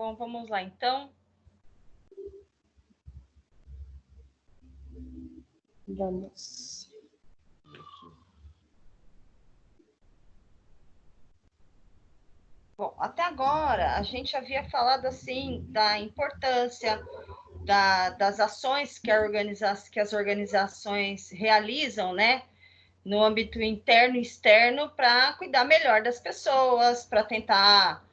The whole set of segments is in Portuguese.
Bom, vamos lá, então. Vamos. Bom, até agora a gente havia falado assim da importância das ações que as organizações realizam, né, no âmbito interno e externo para cuidar melhor das pessoas, para tentar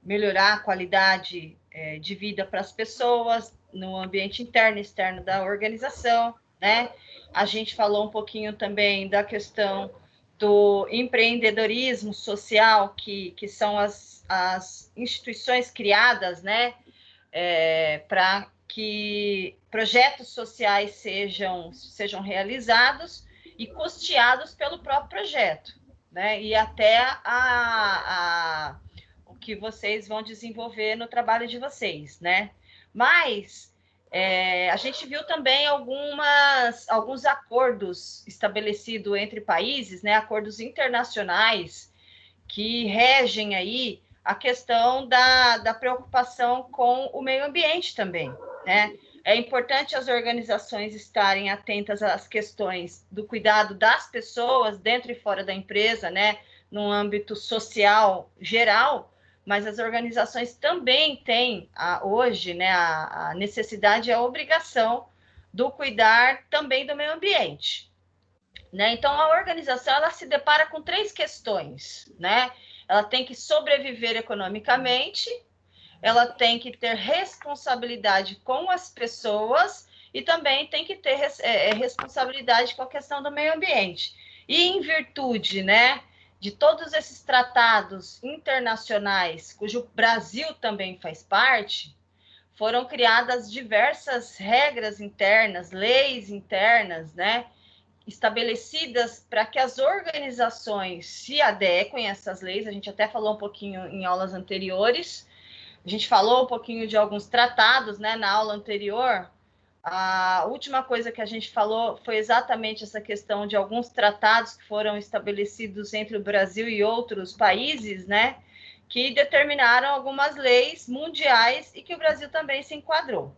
melhorar a qualidade de vida para as pessoas no ambiente interno e externo da organização, né? A gente falou um pouquinho também da questão do empreendedorismo social, que são as instituições criadas, né, para que projetos sociais sejam realizados e custeados pelo próprio projeto, né? E até o que vocês vão desenvolver no trabalho de vocês, né? Mas a gente viu também alguns acordos estabelecidos entre países, né? Acordos internacionais que regem aí a questão da preocupação com o meio ambiente também, né? É importante as organizações estarem atentas às questões do cuidado das pessoas dentro e fora da empresa, né? No âmbito social geral, mas as organizações também têm hoje, né, a necessidade e a obrigação do cuidar também do meio ambiente, né? Então, a organização ela se depara com três questões, né? Ela tem que sobreviver economicamente, ela tem que ter responsabilidade com as pessoas e também tem que ter responsabilidade com a questão do meio ambiente. E em virtude, né, de todos esses tratados internacionais, cujo Brasil também faz parte, foram criadas diversas regras internas, leis internas, né, estabelecidas para que as organizações se adequem a essas leis. A gente até falou um pouquinho em aulas anteriores, a gente falou um pouquinho de alguns tratados, né, na aula anterior. A última coisa que a gente falou foi exatamente essa questão de alguns tratados que foram estabelecidos entre o Brasil e outros países, né, que determinaram algumas leis mundiais e que o Brasil também se enquadrou.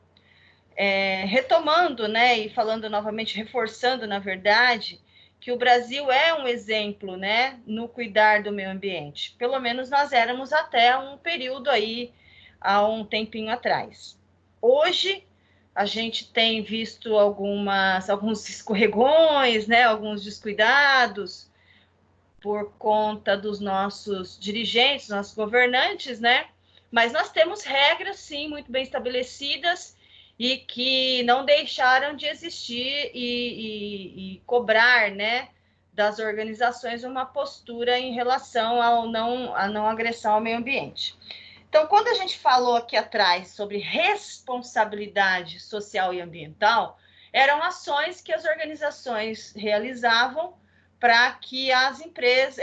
Retomando, né, e falando novamente, reforçando, na verdade, que o Brasil é um exemplo, né, no cuidar do meio ambiente. Pelo menos nós éramos até um período aí, há um tempinho atrás. Hoje, a gente tem visto alguns escorregões, né, alguns descuidados por conta dos nossos dirigentes, nossos governantes, né, mas nós temos regras, sim, muito bem estabelecidas, e que não deixaram de existir e cobrar, né, das organizações uma postura em relação à não agressão ao meio ambiente. Então, quando a gente falou aqui atrás sobre responsabilidade social e ambiental, eram ações que as organizações realizavam para que as empresas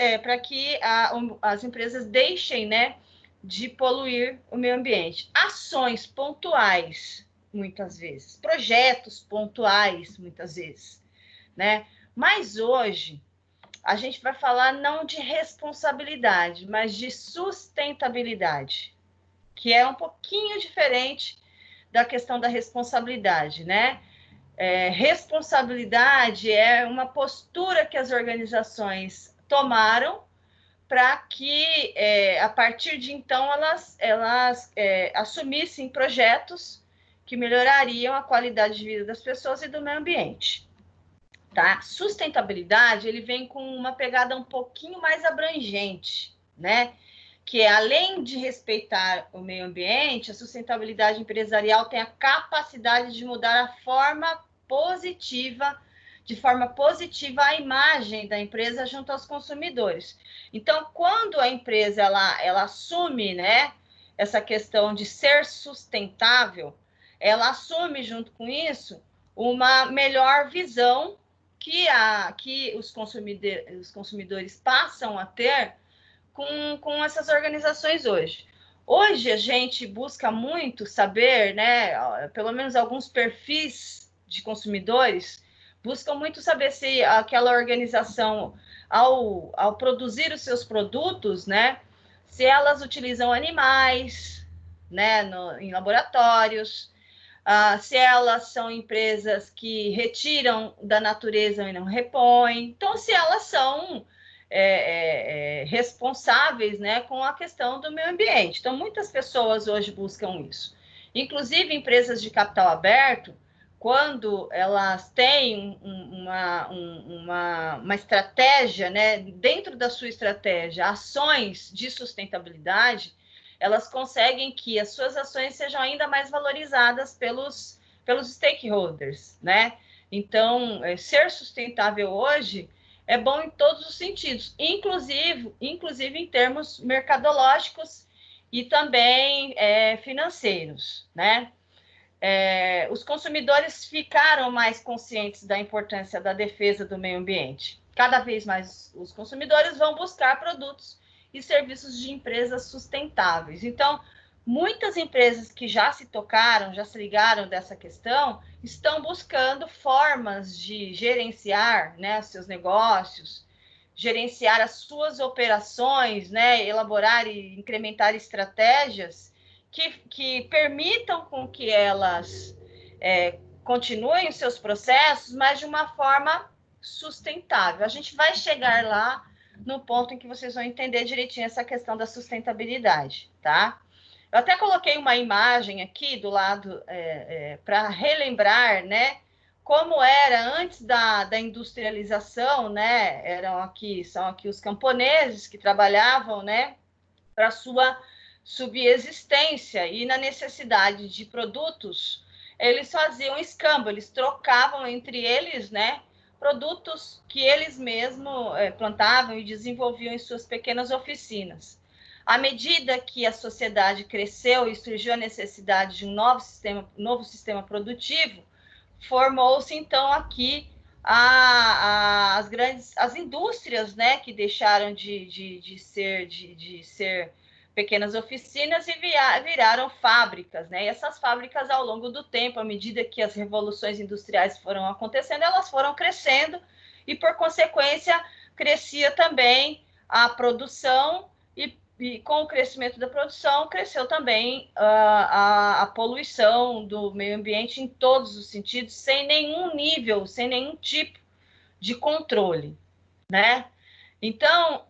deixem, né, de poluir o meio ambiente. Ações pontuais, muitas vezes, projetos pontuais, muitas vezes, né? Mas hoje a gente vai falar não de responsabilidade, mas de sustentabilidade, que é um pouquinho diferente da questão da responsabilidade, né? Responsabilidade é uma postura que as organizações tomaram para que, a partir de então, elas assumissem projetos que melhorariam a qualidade de vida das pessoas e do meio ambiente. Tá? Sustentabilidade, ele vem com uma pegada um pouquinho mais abrangente, né? Que é, além de respeitar o meio ambiente, a sustentabilidade empresarial tem a capacidade de mudar de forma positiva a imagem da empresa junto aos consumidores. Então, quando a empresa ela assume, né, essa questão de ser sustentável, ela assume junto com isso uma melhor visão que os consumidores passam a ter com essas organizações hoje. Hoje a gente busca muito saber, né, pelo menos alguns perfis de consumidores buscam muito saber se aquela organização, ao produzir os seus produtos, né, se elas utilizam animais, né, em laboratórios, se elas são empresas que retiram da natureza e não repõem. Então, se elas são responsáveis, né, com a questão do meio ambiente. Então, muitas pessoas hoje buscam isso. Inclusive, empresas de capital aberto, quando elas têm uma estratégia, né, dentro da sua estratégia, ações de sustentabilidade, elas conseguem que as suas ações sejam ainda mais valorizadas pelos stakeholders, né? Então, ser sustentável hoje é bom em todos os sentidos, inclusive em termos mercadológicos e também financeiros, né? Os consumidores ficaram mais conscientes da importância da defesa do meio ambiente. Cada vez mais os consumidores vão buscar produtos e serviços de empresas sustentáveis. Então, muitas empresas que já se tocaram, já se ligaram dessa questão, estão buscando formas de gerenciar, né, seus negócios, gerenciar as suas operações, né, elaborar e incrementar estratégias que permitam com que elas continuem os seus processos, mas de uma forma sustentável. A gente vai chegar lá no ponto em que vocês vão entender direitinho essa questão da sustentabilidade, tá? Eu até coloquei uma imagem aqui do lado para relembrar, né, como era antes da industrialização, né? São aqui os camponeses que trabalhavam, né, para sua subsistência, e na necessidade de produtos, eles faziam escambo, eles trocavam entre eles, né, produtos que eles mesmos plantavam e desenvolviam em suas pequenas oficinas. À medida que a sociedade cresceu e surgiu a necessidade de um novo sistema produtivo, formou-se então aqui as indústrias, né, que deixaram de ser pequenas oficinas e viraram fábricas, né? E essas fábricas, ao longo do tempo, à medida que as revoluções industriais foram acontecendo, elas foram crescendo e, por consequência, crescia também a produção e com o crescimento da produção, cresceu também a poluição do meio ambiente em todos os sentidos, sem nenhum nível, sem nenhum tipo de controle, né? Então,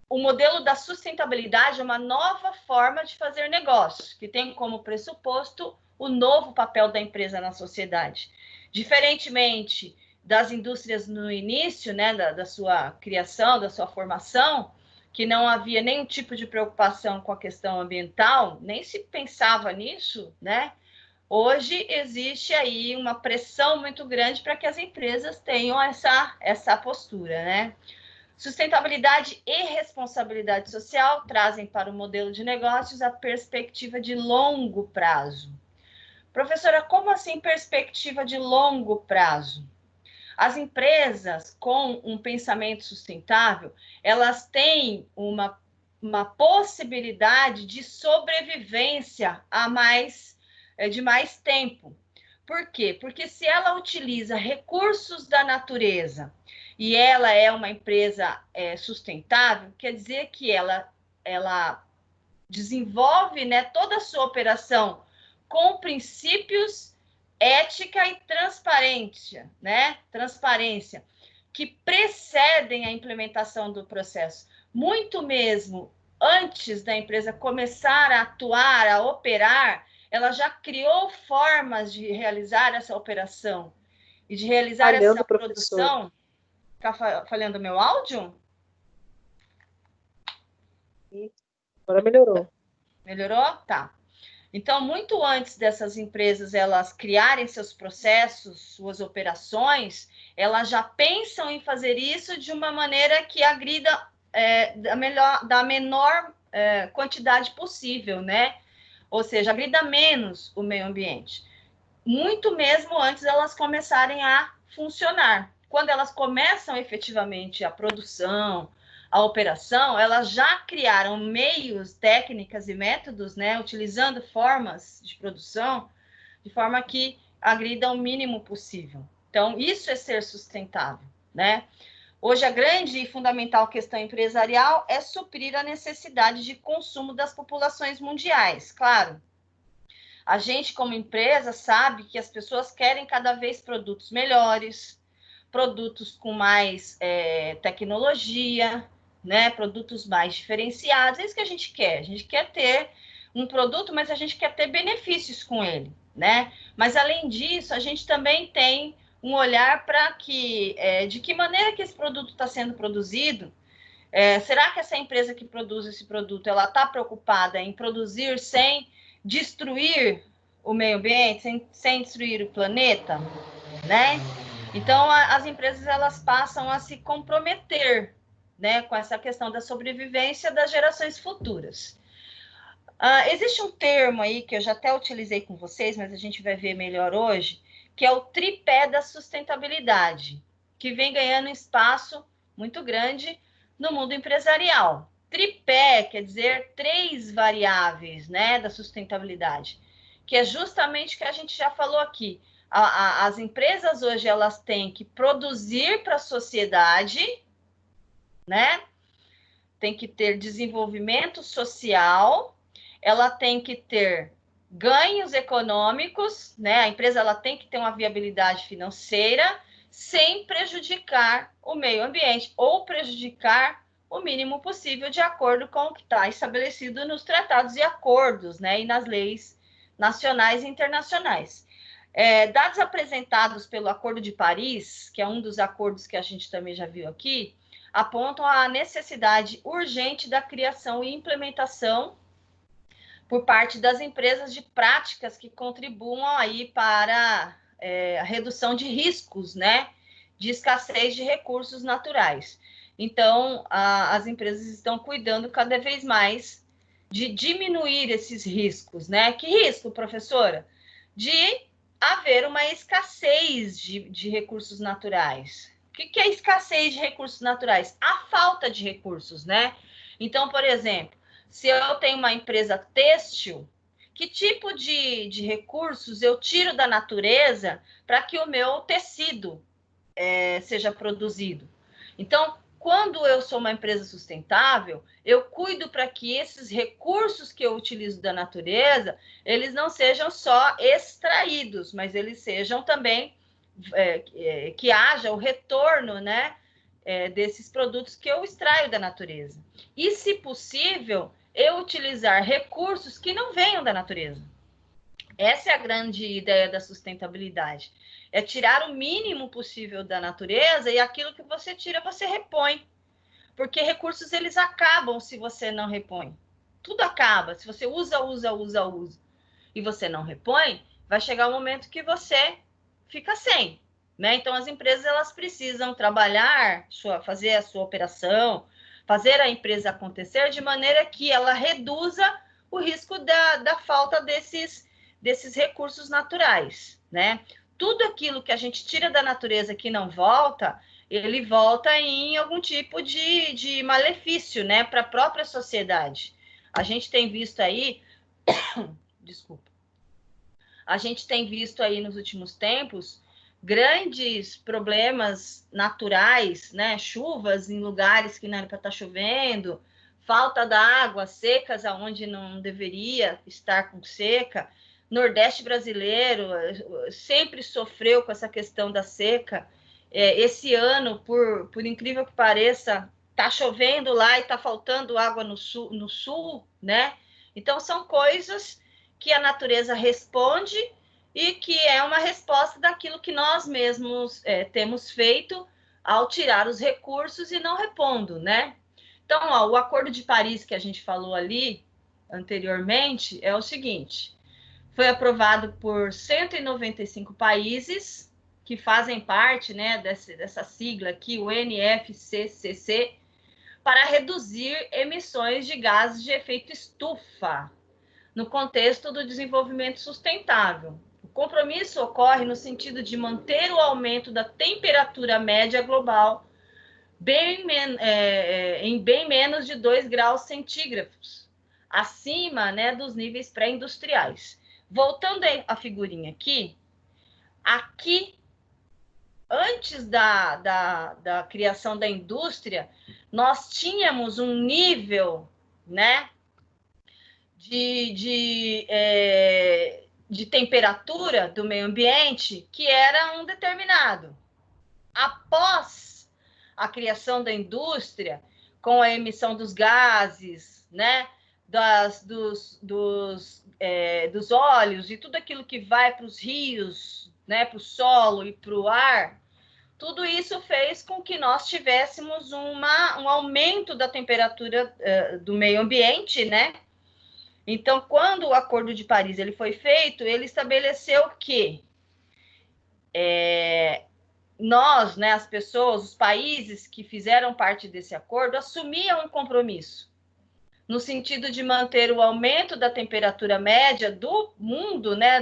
o modelo da sustentabilidade é uma nova forma de fazer negócios, que tem como pressuposto o novo papel da empresa na sociedade. Diferentemente das indústrias no início, né, da sua criação, da sua formação, que não havia nenhum tipo de preocupação com a questão ambiental, nem se pensava nisso, né? Hoje existe aí uma pressão muito grande para que as empresas tenham essa postura, né? Sustentabilidade e responsabilidade social trazem para o modelo de negócios a perspectiva de longo prazo. Professora, como assim perspectiva de longo prazo? As empresas com um pensamento sustentável, elas têm uma possibilidade de sobrevivência de mais tempo. Por quê? Porque se ela utiliza recursos da natureza e ela é uma empresa sustentável, quer dizer que ela desenvolve, né, toda a sua operação com princípios ética e transparência, né? Transparência, que precedem a implementação do processo. Muito mesmo antes da empresa começar a atuar, a operar, ela já criou formas de realizar essa operação e de realizar essa produção. Está falhando meu áudio? Agora melhorou. Melhorou? Tá. Então, muito antes dessas empresas elas criarem seus processos, suas operações, elas já pensam em fazer isso de uma maneira que agrida da menor quantidade possível, né? Ou seja, agrida menos o meio ambiente. Muito mesmo antes elas começarem a funcionar. Quando elas começam efetivamente a produção, a operação, elas já criaram meios, técnicas e métodos, né, utilizando formas de produção, de forma que agrida o mínimo possível. Então, isso é ser sustentável, né? Hoje, a grande e fundamental questão empresarial é suprir a necessidade de consumo das populações mundiais. Claro, a gente, como empresa, sabe que as pessoas querem cada vez produtos melhores, produtos com mais tecnologia, né? Produtos mais diferenciados. É isso que a gente quer. A gente quer ter um produto, mas a gente quer ter benefícios com ele, né? Mas, além disso, a gente também tem um olhar para de que maneira que esse produto está sendo produzido. Será que essa empresa que produz esse produto, ela está preocupada em produzir sem destruir o meio ambiente, sem destruir o planeta, né? Então, as empresas, elas passam a se comprometer, né, com essa questão da sobrevivência das gerações futuras. Existe um termo aí que eu já até utilizei com vocês, mas a gente vai ver melhor hoje, que é o tripé da sustentabilidade, que vem ganhando espaço muito grande no mundo empresarial. Tripé quer dizer 3 variáveis, né, da sustentabilidade, que é justamente o que a gente já falou aqui. As empresas hoje, elas têm que produzir para a sociedade, né? Tem que ter desenvolvimento social, ela tem que ter ganhos econômicos, né? A empresa, ela tem que ter uma viabilidade financeira sem prejudicar o meio ambiente ou prejudicar o mínimo possível, de acordo com o que está estabelecido nos tratados e acordos, né? E nas leis nacionais e internacionais. Dados apresentados pelo Acordo de Paris, que é um dos acordos que a gente também já viu aqui, apontam a necessidade urgente da criação e implementação por parte das empresas de práticas que contribuam aí para a redução de riscos, né, de escassez de recursos naturais. Então, as empresas estão cuidando cada vez mais de diminuir esses riscos, né? Que risco, professora? De haver uma escassez de recursos naturais. O que é escassez de recursos naturais? A falta de recursos, né? Então, por exemplo, se eu tenho uma empresa têxtil, que tipo de recursos eu tiro da natureza para que o meu tecido seja produzido? Então, quando eu sou uma empresa sustentável, eu cuido para que esses recursos que eu utilizo da natureza, eles não sejam só extraídos, mas eles sejam também, que haja o retorno, né, desses produtos que eu extraio da natureza. E, se possível, eu utilizar recursos que não venham da natureza. Essa é a grande ideia da sustentabilidade. É tirar o mínimo possível da natureza e aquilo que você tira, você repõe. Porque recursos, eles acabam se você não repõe. Tudo acaba. Se você usa e você não repõe, vai chegar um momento que você fica sem, né? Então, as empresas, elas precisam trabalhar, fazer a sua operação, fazer a empresa acontecer de maneira que ela reduza o risco da falta desses recursos naturais, né? Tudo aquilo que a gente tira da natureza que não volta, ele volta em algum tipo de malefício, né, para a própria sociedade. A gente tem visto aí, desculpa, a gente tem visto aí nos últimos tempos grandes problemas naturais, né, chuvas em lugares que não era para estar chovendo, falta da água, secas aonde não deveria estar com seca. Nordeste brasileiro sempre sofreu com essa questão da seca. Esse ano, por incrível que pareça, está chovendo lá e está faltando água no sul, né? Então, são coisas que a natureza responde e que é uma resposta daquilo que nós mesmos temos feito ao tirar os recursos e não repondo, né? Então, ó, o Acordo de Paris que a gente falou ali anteriormente é o seguinte: foi aprovado por 195 países que fazem parte, né, dessa sigla aqui, o NFCCC, para reduzir emissões de gases de efeito estufa no contexto do desenvolvimento sustentável. O compromisso ocorre no sentido de manter o aumento da temperatura média global em bem menos de 2 graus centígrados, acima, né, dos níveis pré-industriais. Voltando à figurinha aqui antes da criação da indústria, nós tínhamos um nível, né, de temperatura do meio ambiente que era um determinado. Após a criação da indústria, com a emissão dos gases, né, dos óleos e tudo aquilo que vai para os rios, né, para o solo e para o ar, tudo isso fez com que nós tivéssemos um aumento da temperatura do meio ambiente, né? Então, quando o Acordo de Paris ele foi feito, ele estabeleceu que nós, né, as pessoas, os países que fizeram parte desse acordo, assumiam um compromisso no sentido de manter o aumento da temperatura média do mundo, né,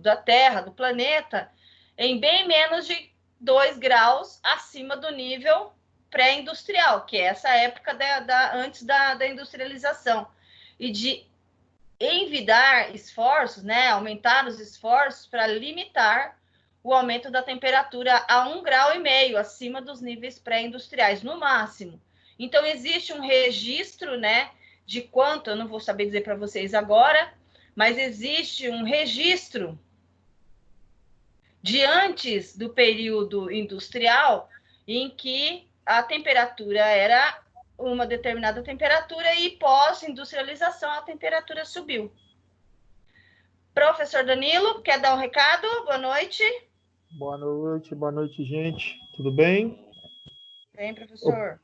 da Terra, do planeta, em bem menos de 2 graus acima do nível pré-industrial, que é essa época antes da industrialização, e de envidar esforços, né, aumentar os esforços para limitar o aumento da temperatura a 1,5 graus acima dos níveis pré-industriais, no máximo. Então, existe um registro, né, de quanto, eu não vou saber dizer para vocês agora, mas existe um registro de antes do período industrial, em que a temperatura era uma determinada temperatura e pós-industrialização a temperatura subiu. Professor Danilo, quer dar um recado? Boa noite. Boa noite, gente. Tudo bem? Bem, professor.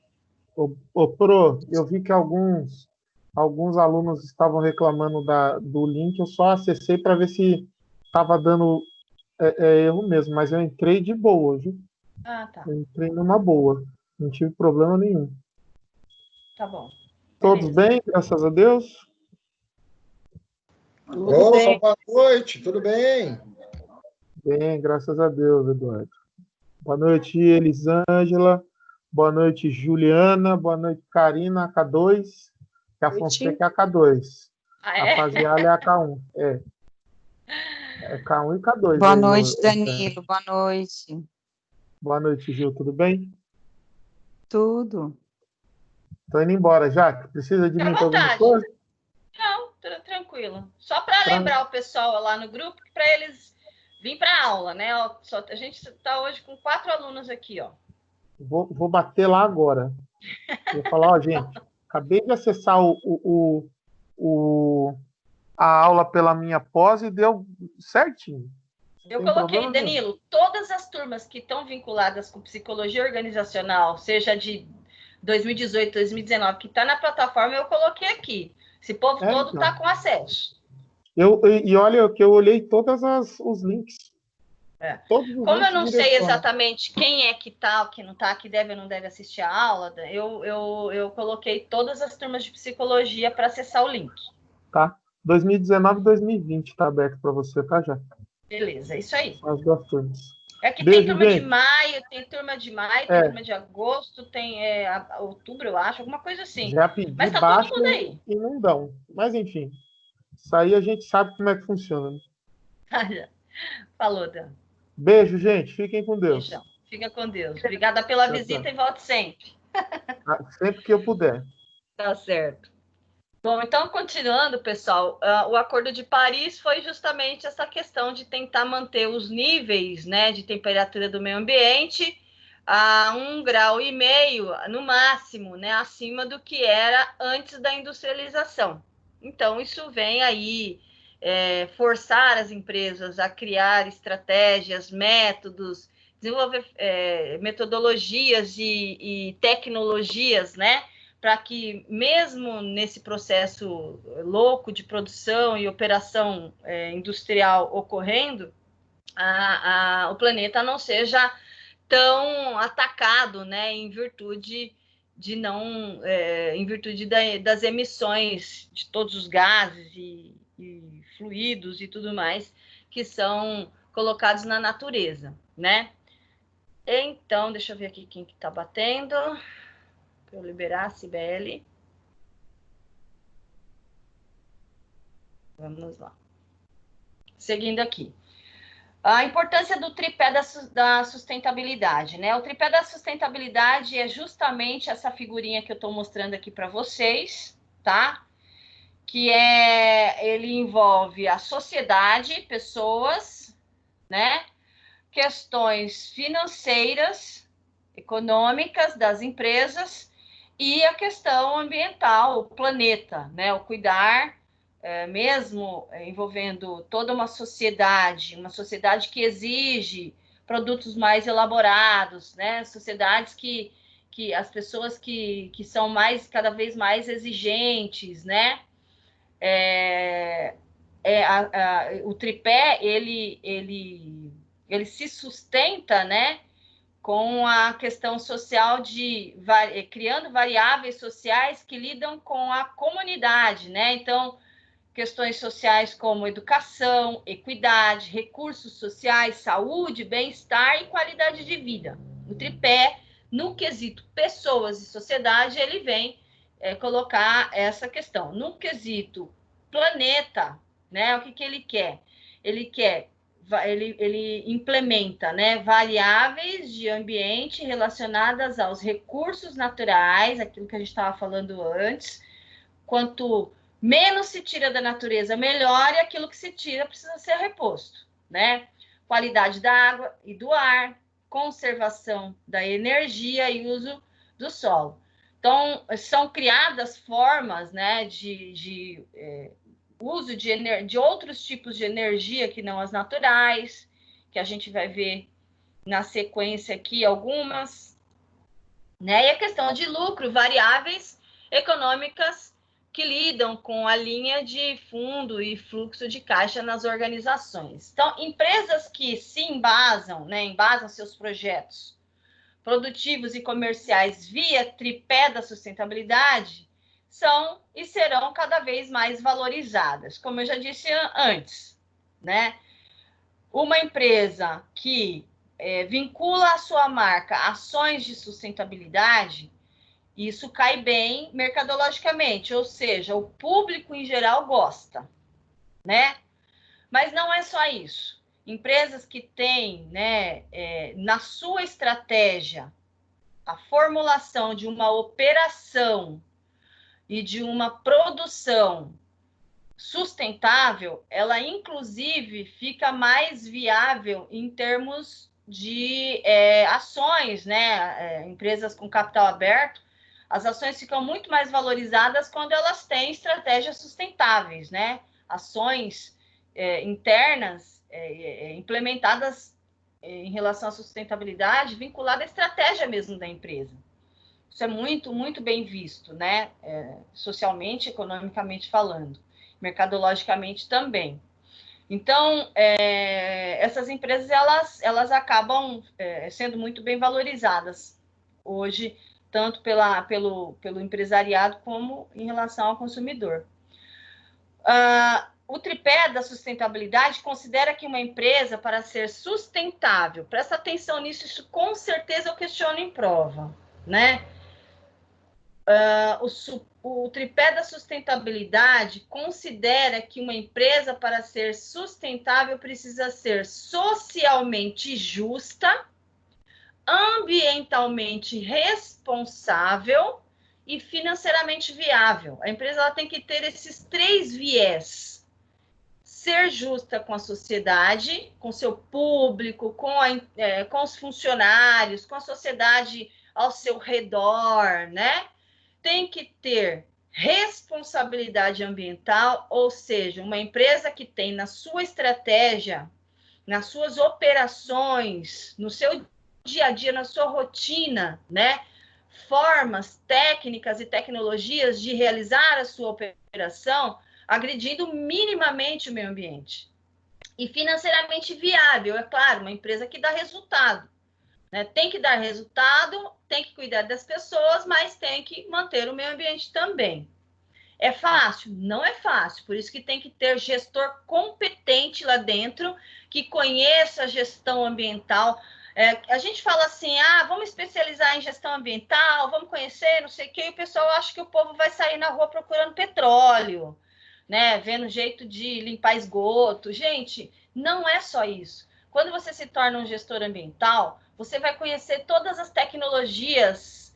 Pro, eu vi que alguns alunos estavam reclamando do link, eu só acessei para ver se estava dando erro mesmo, mas eu entrei de boa, viu? Ah, tá. Eu entrei numa boa, não tive problema nenhum. Tá bom. Todos bem, graças a Deus? Tudo bem. Boa noite, tudo bem? Bem, graças a Deus, Eduardo. Boa noite, Elisângela. Boa noite, Juliana. Boa noite, Karina, K2. Que a Fonseca é a K2. Ah, é? A Faziala é a K1. É K1 e K2. Boa noite, Danilo. Boa noite. Boa noite, Gil. Tudo bem? Tudo. Tô indo embora, Jaque. Precisa de mim para alguma coisa? Não, tranquilo. Só para lembrar o pessoal lá no grupo, para eles virem para a aula, né? A gente está hoje com 4 alunos aqui, ó. Vou bater lá agora. Vou falar, ó, gente, acabei de acessar a aula pela minha pós e deu certinho. Eu coloquei, Danilo, todas as turmas que estão vinculadas com psicologia organizacional, seja de 2018, 2019, que está na plataforma, eu coloquei aqui. Esse povo todo está com acesso. E olha que eu olhei todos os links. Como eu não sei exatamente quem é que tá, que não tá, que deve ou não deve assistir a aula, eu coloquei todas as turmas de psicologia para acessar o link. Tá. 2019 e 2020 tá aberto para você, tá, já? Beleza, isso aí. As 2 turmas. É que Beijo, tem turma gente. de maio, tem turma de agosto, tem outubro, eu acho, alguma coisa assim. Já pedi. Mas tá baixo todo mundo aí. E não dão. Mas enfim, isso aí a gente sabe como é que funciona. Né? Falou, Dan. Beijo, gente. Fiquem com Deus. Beijão. Fica com Deus. Obrigada pela visita e volte sempre. Sempre que eu puder. Tá certo. Bom, então, continuando, pessoal, o Acordo de Paris foi justamente essa questão de tentar manter os níveis, né, de temperatura do meio ambiente a 1,5 graus, no máximo, né, acima do que era antes da industrialização. Então, isso vem aí forçar as empresas a criar estratégias, métodos, desenvolver metodologias e tecnologias, né, para que, mesmo nesse processo louco de produção e operação industrial ocorrendo, o planeta não seja tão atacado, né, em virtude das emissões de todos os gases e fluidos e tudo mais que são colocados na natureza, né? Então, deixa eu ver aqui quem que está batendo. Para eu liberar a Cibele. Vamos lá. Seguindo aqui. A importância do tripé da sustentabilidade, né? O tripé da sustentabilidade é justamente essa figurinha que eu estou mostrando aqui para vocês, tá? Ele envolve a sociedade, pessoas, né? Questões financeiras, econômicas das empresas e a questão ambiental, o planeta, né? O cuidar, mesmo envolvendo toda uma sociedade que exige produtos mais elaborados, né? Sociedades que as pessoas que são cada vez mais exigentes, né? O tripé, ele se sustenta, né, com a questão social criando variáveis sociais que lidam com a comunidade, né? Então, questões sociais como educação, equidade, recursos sociais, saúde, bem-estar e qualidade de vida. O tripé, no quesito pessoas e sociedade, ele vem colocar essa questão. No quesito planeta, né? O que ele quer? Ele implementa, né, variáveis de ambiente relacionadas aos recursos naturais, aquilo que a gente estava falando antes. Quanto menos se tira da natureza, melhor, e aquilo que se tira precisa ser reposto, né? Qualidade da água e do ar, conservação da energia e uso do solo. Então, são criadas formas, né, de uso de outros tipos de energia que não as naturais, que a gente vai ver na sequência aqui algumas, né? E a questão de lucro, variáveis econômicas que lidam com a linha de fundo e fluxo de caixa nas organizações. Então, empresas que se embasam, né, embasam seus projetos produtivos e comerciais via tripé da sustentabilidade, são e serão cada vez mais valorizadas. Como eu já disse antes, né? Uma empresa que vincula a sua marca ações de sustentabilidade, isso cai bem mercadologicamente, ou seja, o público em geral gosta, né? Mas não é só isso. Empresas que têm, né, na sua estratégia a formulação de uma operação e de uma produção sustentável, ela inclusive fica mais viável em termos de ações, né? Empresas com capital aberto, as ações ficam muito mais valorizadas quando elas têm estratégias sustentáveis, né? Ações internas implementadas em relação à sustentabilidade, vinculada à estratégia mesmo da empresa. Isso é muito, muito bem visto, né? Socialmente, economicamente falando, mercadologicamente também. Então, essas empresas, elas acabam sendo muito bem valorizadas hoje, tanto pelo empresariado como em relação ao consumidor. O tripé da sustentabilidade considera que uma empresa, para ser sustentável, presta atenção nisso, isso com certeza eu questiono em prova, né? O tripé da sustentabilidade considera que uma empresa, para ser sustentável, precisa ser socialmente justa, ambientalmente responsável e financeiramente viável. A empresa ela tem que ter esses 3 viés. Ser justa com a sociedade, com seu público, com os funcionários, com a sociedade ao seu redor, né? Tem que ter responsabilidade ambiental, ou seja, uma empresa que tem na sua estratégia, nas suas operações, no seu dia a dia, na sua rotina, né? Formas, técnicas e tecnologias de realizar a sua operação, agredindo minimamente o meio ambiente. E financeiramente viável, é claro, uma empresa que dá resultado. Né? Tem que dar resultado, tem que cuidar das pessoas, mas tem que manter o meio ambiente também. É fácil? Não é fácil, por isso que tem que ter gestor competente lá dentro, que conheça a gestão ambiental. A gente fala assim, vamos especializar em gestão ambiental, vamos conhecer, não sei o quê, e o pessoal acha que o povo vai sair na rua procurando petróleo, né? Vendo jeito de limpar esgoto. Gente, não é só isso. quando você se torna um gestor ambiental, você vai conhecer todas as tecnologias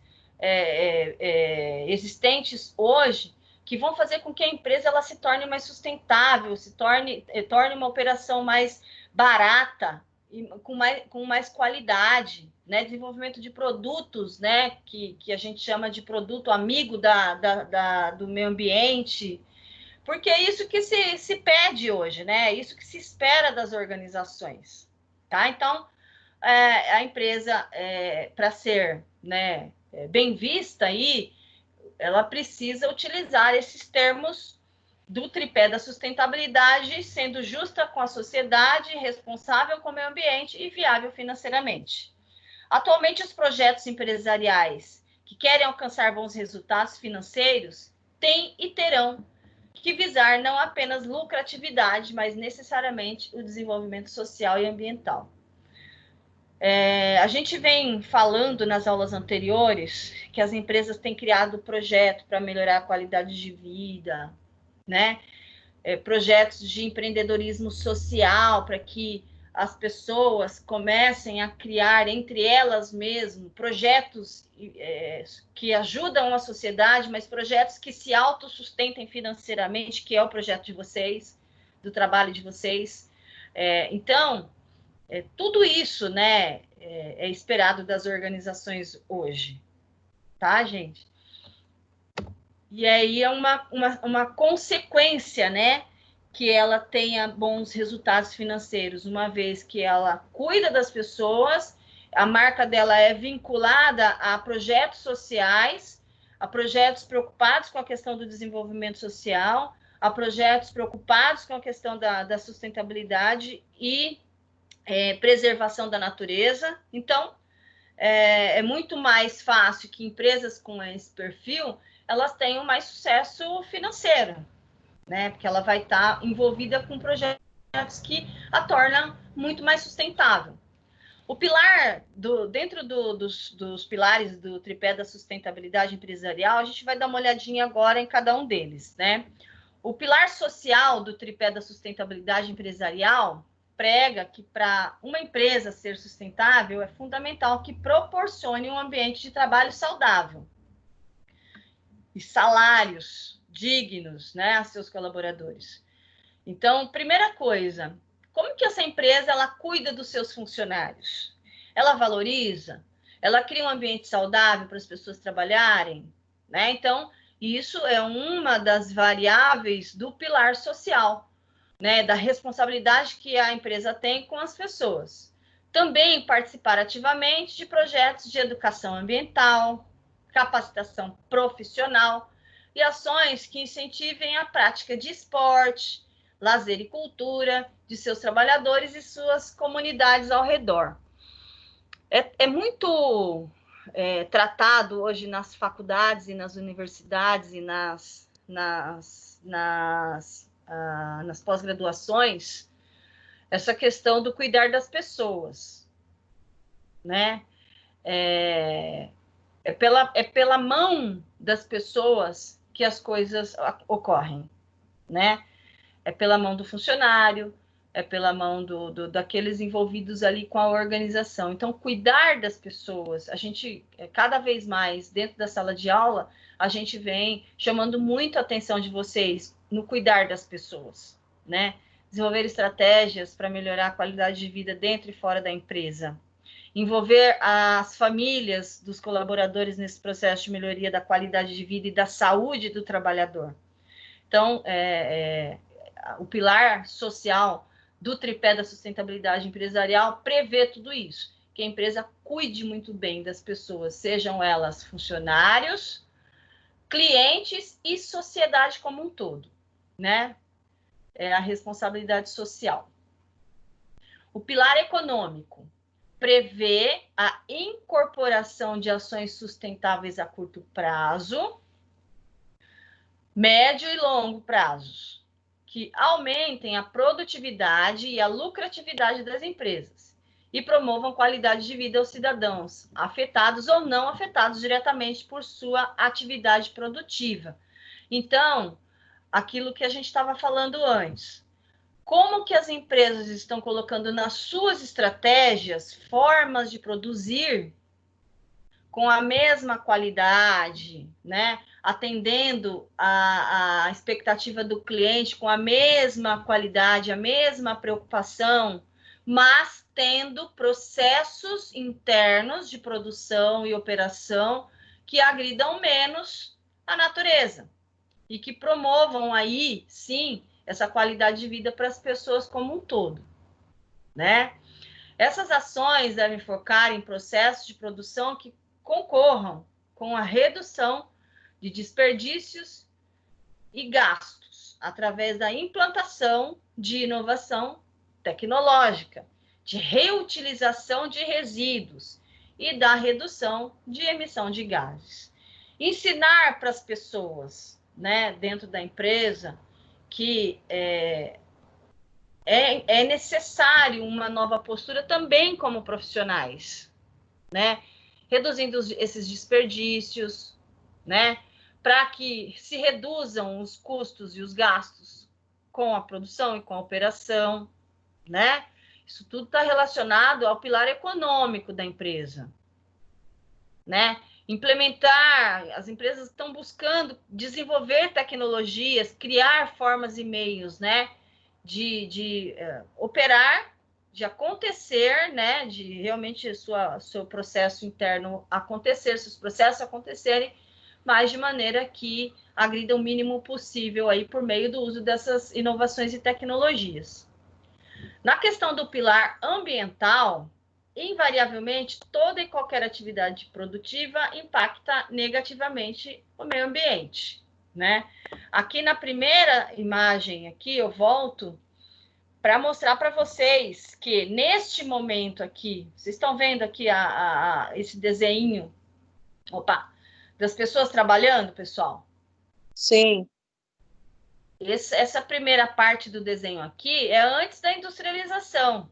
existentes hoje que vão fazer com que a empresa ela se torne mais sustentável, torne uma operação mais barata e com mais qualidade, né? Desenvolvimento de produtos, né? Que a gente chama de produto amigo do meio ambiente, porque é isso que se pede hoje, né? É isso que se espera das organizações, tá? Então, a empresa, para ser, né, bem vista aí, ela precisa utilizar esses termos do tripé da sustentabilidade, sendo justa com a sociedade, responsável com o meio ambiente e viável financeiramente. Atualmente, os projetos empresariais que querem alcançar bons resultados financeiros têm e terão que visar não apenas lucratividade, mas necessariamente o desenvolvimento social e ambiental. A gente vem falando nas aulas anteriores que as empresas têm criado projetos para melhorar a qualidade de vida, né? Projetos de empreendedorismo social para que as pessoas comecem a criar entre elas mesmas projetos que ajudam a sociedade, mas projetos que se autossustentem financeiramente, que é o projeto de vocês, do trabalho de vocês. Então, tudo isso, né, é esperado das organizações hoje, tá, gente? E aí é uma consequência, né, que ela tenha bons resultados financeiros, uma vez que ela cuida das pessoas, a marca dela é vinculada a projetos sociais, a projetos preocupados com a questão do desenvolvimento social, a projetos preocupados com a questão da sustentabilidade e preservação da natureza. Então, é muito mais fácil que empresas com esse perfil elas tenham mais sucesso financeiro, né? Porque ela vai estar envolvida com projetos que a tornam muito mais sustentável. O pilar, dentro dos pilares do tripé da sustentabilidade empresarial, a gente vai dar uma olhadinha agora em cada um deles, né? O pilar social do tripé da sustentabilidade empresarial prega que para uma empresa ser sustentável é fundamental que proporcione um ambiente de trabalho saudável e salários dignos, né, a seus colaboradores. Então, primeira coisa, como que essa empresa ela cuida dos seus funcionários? Ela valoriza? Ela cria um ambiente saudável para as pessoas trabalharem? Né? Então, isso é uma das variáveis do pilar social, né, da responsabilidade que a empresa tem com as pessoas. Também participar ativamente de projetos de educação ambiental, capacitação profissional e ações que incentivem a prática de esporte, lazer e cultura de seus trabalhadores e suas comunidades ao redor. É muito tratado hoje nas faculdades e nas universidades e nas pós-graduações essa questão do cuidar das pessoas, né? É pela mão das pessoas que as coisas ocorrem, né? É pela mão do funcionário, é pela mão daqueles envolvidos ali com a organização. Então, cuidar das pessoas, a gente, cada vez mais, dentro da sala de aula, a gente vem chamando muito a atenção de vocês no cuidar das pessoas, né? Desenvolver estratégias para melhorar a qualidade de vida dentro e fora da empresa. Envolver as famílias dos colaboradores nesse processo de melhoria da qualidade de vida e da saúde do trabalhador. Então, o pilar social do tripé da sustentabilidade empresarial prevê tudo isso, que a empresa cuide muito bem das pessoas, sejam elas funcionários, clientes e sociedade como um todo, né? É a responsabilidade social. O pilar econômico prevê a incorporação de ações sustentáveis a curto prazo, médio e longo prazos, que aumentem a produtividade e a lucratividade das empresas e promovam qualidade de vida aos cidadãos, afetados ou não afetados diretamente por sua atividade produtiva. Então, aquilo que a gente estava falando antes, como que as empresas estão colocando nas suas estratégias formas de produzir com a mesma qualidade, né? Atendendo a expectativa do cliente com a mesma qualidade, a mesma preocupação, mas tendo processos internos de produção e operação que agridam menos a natureza e que promovam aí, sim, essa qualidade de vida para as pessoas como um todo, né? Essas ações devem focar em processos de produção que concorram com a redução de desperdícios e gastos através da implantação de inovação tecnológica, de reutilização de resíduos e da redução de emissão de gases. Ensinar para as pessoas, né, dentro da empresa, que é necessário uma nova postura também como profissionais, né? Reduzindo esses desperdícios, né? Para que se reduzam os custos e os gastos com a produção e com a operação, né? Isso tudo está relacionado ao pilar econômico da empresa, né? Implementar, as empresas estão buscando desenvolver tecnologias, criar formas e meios, né? De operar, de acontecer, né? De realmente seu processo interno acontecer, seus processos acontecerem, mas de maneira que agrida o mínimo possível aí por meio do uso dessas inovações e tecnologias. Na questão do pilar ambiental, invariavelmente, toda e qualquer atividade produtiva impacta negativamente o meio ambiente, né? Aqui na primeira imagem, aqui eu volto para mostrar para vocês que neste momento aqui, vocês estão vendo aqui esse desenho, das pessoas trabalhando, pessoal? Sim. Essa primeira parte do desenho aqui é antes da industrialização.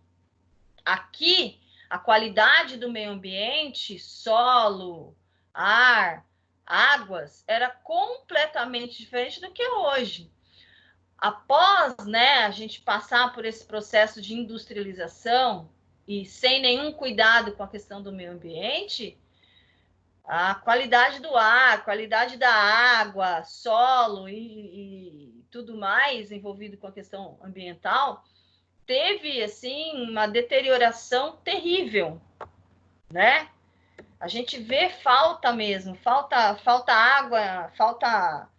Aqui, a qualidade do meio ambiente, solo, ar, águas, era completamente diferente do que é hoje. Após, né, a gente passar por esse processo de industrialização e sem nenhum cuidado com a questão do meio ambiente, a qualidade do ar, qualidade da água, solo e tudo mais envolvido com a questão ambiental, teve, assim, uma deterioração terrível, né? A gente vê falta mesmo, falta água, falta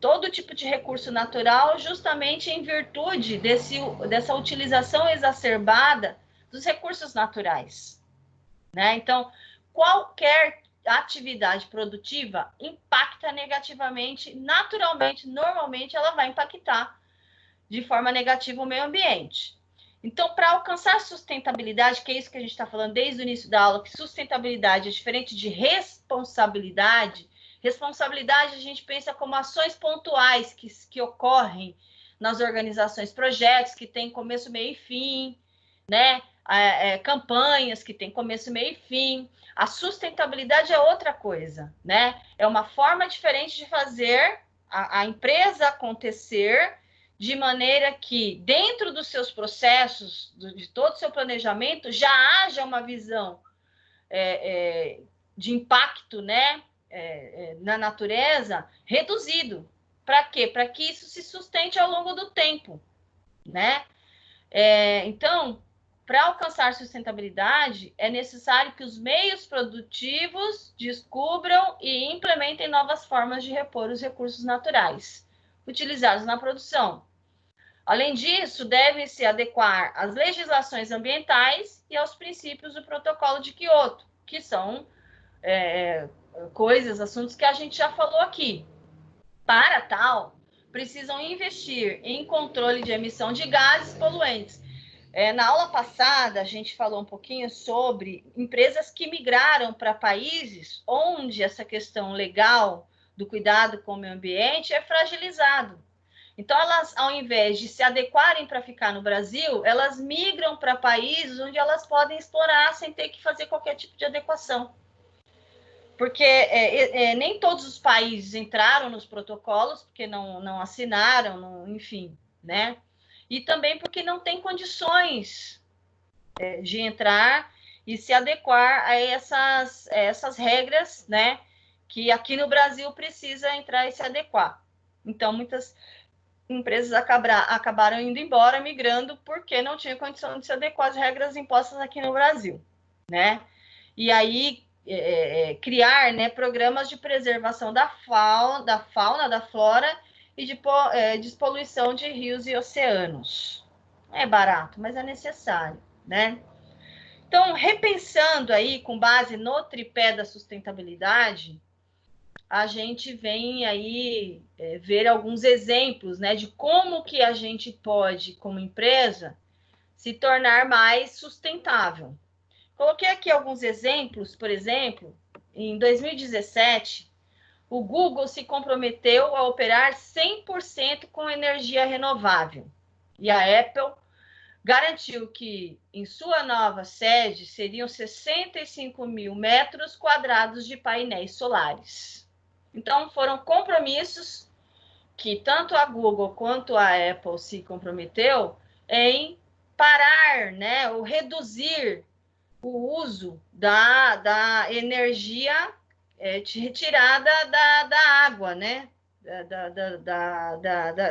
todo tipo de recurso natural, justamente em virtude dessa utilização exacerbada dos recursos naturais, né? Então, qualquer atividade produtiva impacta negativamente, naturalmente, normalmente ela vai impactar de forma negativa o meio ambiente. Então, para alcançar sustentabilidade, que é isso que a gente está falando desde o início da aula, que sustentabilidade é diferente de responsabilidade. Responsabilidade a gente pensa como ações pontuais que ocorrem nas organizações, projetos que têm começo, meio e fim, né? Campanhas que têm começo, meio e fim. A sustentabilidade é outra coisa, né? É uma forma diferente de fazer a empresa acontecer de maneira que, dentro dos seus processos, de todo o seu planejamento, já haja uma visão de impacto, né, na natureza reduzido. Para quê? Para que isso se sustente ao longo do tempo, né? Então, para alcançar sustentabilidade, é necessário que os meios produtivos descubram e implementem novas formas de repor os recursos naturais utilizados na produção. Além disso, devem se adequar às legislações ambientais e aos princípios do Protocolo de Quioto, que são assuntos que a gente já falou aqui. Para tal, precisam investir em controle de emissão de gases poluentes. Na aula passada, a gente falou um pouquinho sobre empresas que migraram para países onde essa questão legal do cuidado com o meio ambiente é fragilizado. Então, elas, ao invés de se adequarem para ficar no Brasil, elas migram para países onde elas podem explorar sem ter que fazer qualquer tipo de adequação. Porque nem todos os países entraram nos protocolos, porque não assinaram, enfim, né? E também porque não tem condições de entrar e se adequar a essas regras, né? Que aqui no Brasil precisa entrar e se adequar. Então, muitas empresas acabaram indo embora, migrando, porque não tinha condição de se adequar às regras impostas aqui no Brasil, né? E aí, criar, né, programas de preservação da fauna, da flora e de despoluição de rios e oceanos. Não é barato, mas é necessário, né? Então, repensando aí, com base no tripé da sustentabilidade, a gente vem aí ver alguns exemplos, né, de como que a gente pode, como empresa, se tornar mais sustentável. Coloquei aqui alguns exemplos, por exemplo, em 2017, o Google se comprometeu a operar 100% com energia renovável. E a Apple garantiu que em sua nova sede seriam 65 mil metros quadrados de painéis solares. Então, foram compromissos que tanto a Google quanto a Apple se comprometeu em parar, né, ou reduzir o uso da energia retirada da água, né?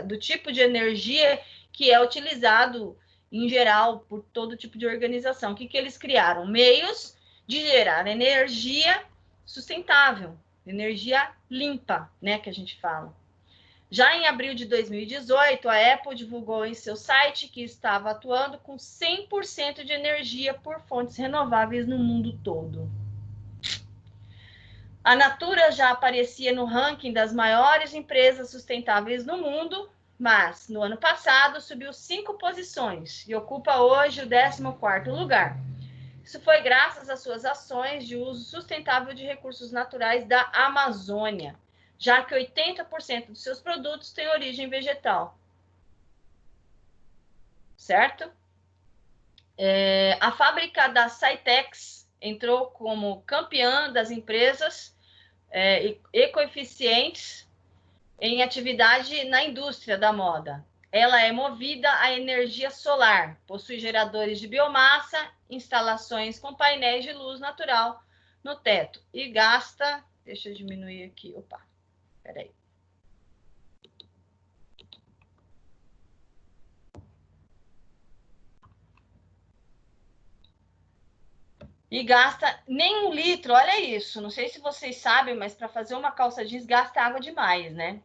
Do tipo de energia que é utilizado em geral por todo tipo de organização. O que eles criaram? Meios de gerar energia sustentável, energia limpa, né? Que a gente fala. Já em abril de 2018, a Apple divulgou em seu site que estava atuando com 100% de energia por fontes renováveis no mundo todo. A Natura já aparecia no ranking das maiores empresas sustentáveis no mundo, mas no ano passado subiu 5 posições e ocupa hoje o 14º lugar. Isso foi graças às suas ações de uso sustentável de recursos naturais da Amazônia, já que 80% dos seus produtos têm origem vegetal. Certo? A fábrica da Cytex entrou como campeã das empresas ecoeficientes em atividade na indústria da moda. Ela é movida a energia solar, possui geradores de biomassa, instalações com painéis de luz natural no teto e gasta... Deixa eu diminuir aqui, opa. Peraí. E gasta nem 1 litro, olha isso. Não sei se vocês sabem, mas para fazer uma calça jeans gasta água demais, né?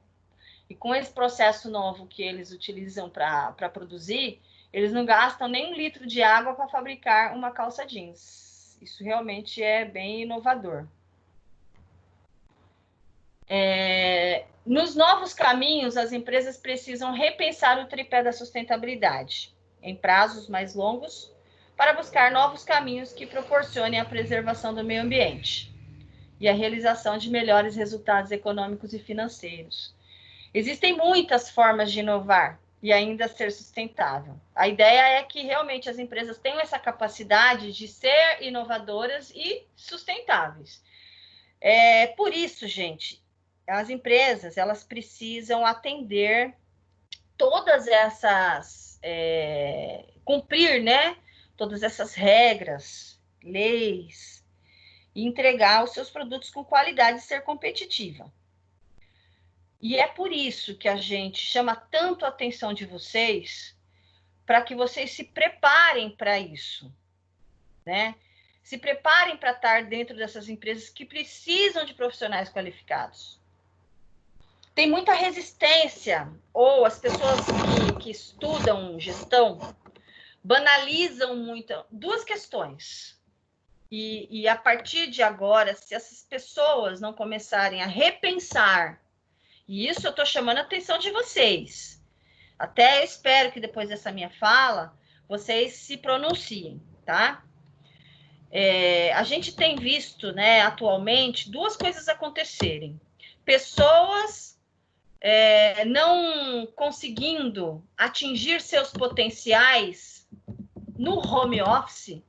E com esse processo novo que eles utilizam para produzir, eles não gastam nem 1 litro de água para fabricar uma calça jeans. Isso realmente é bem inovador. Nos novos caminhos, as empresas precisam repensar o tripé da sustentabilidade em prazos mais longos para buscar novos caminhos que proporcionem a preservação do meio ambiente e a realização de melhores resultados econômicos e financeiros. Existem muitas formas de inovar e ainda ser sustentável. A ideia é que realmente as empresas tenham essa capacidade de ser inovadoras e sustentáveis. Por isso, gente, as empresas elas precisam atender todas essas, cumprir, né, todas essas regras, leis, e entregar os seus produtos com qualidade e ser competitiva. E é por isso que a gente chama tanto a atenção de vocês, para que vocês se preparem para isso, né? Se preparem para estar dentro dessas empresas que precisam de profissionais qualificados. Tem muita resistência, ou as pessoas que estudam gestão banalizam muito duas questões. E a partir de agora, se essas pessoas não começarem a repensar, e isso eu estou chamando a atenção de vocês, até eu espero que depois dessa minha fala, vocês se pronunciem, tá? A gente tem visto, né, atualmente, duas coisas acontecerem. Pessoas não conseguindo atingir seus potenciais no home office,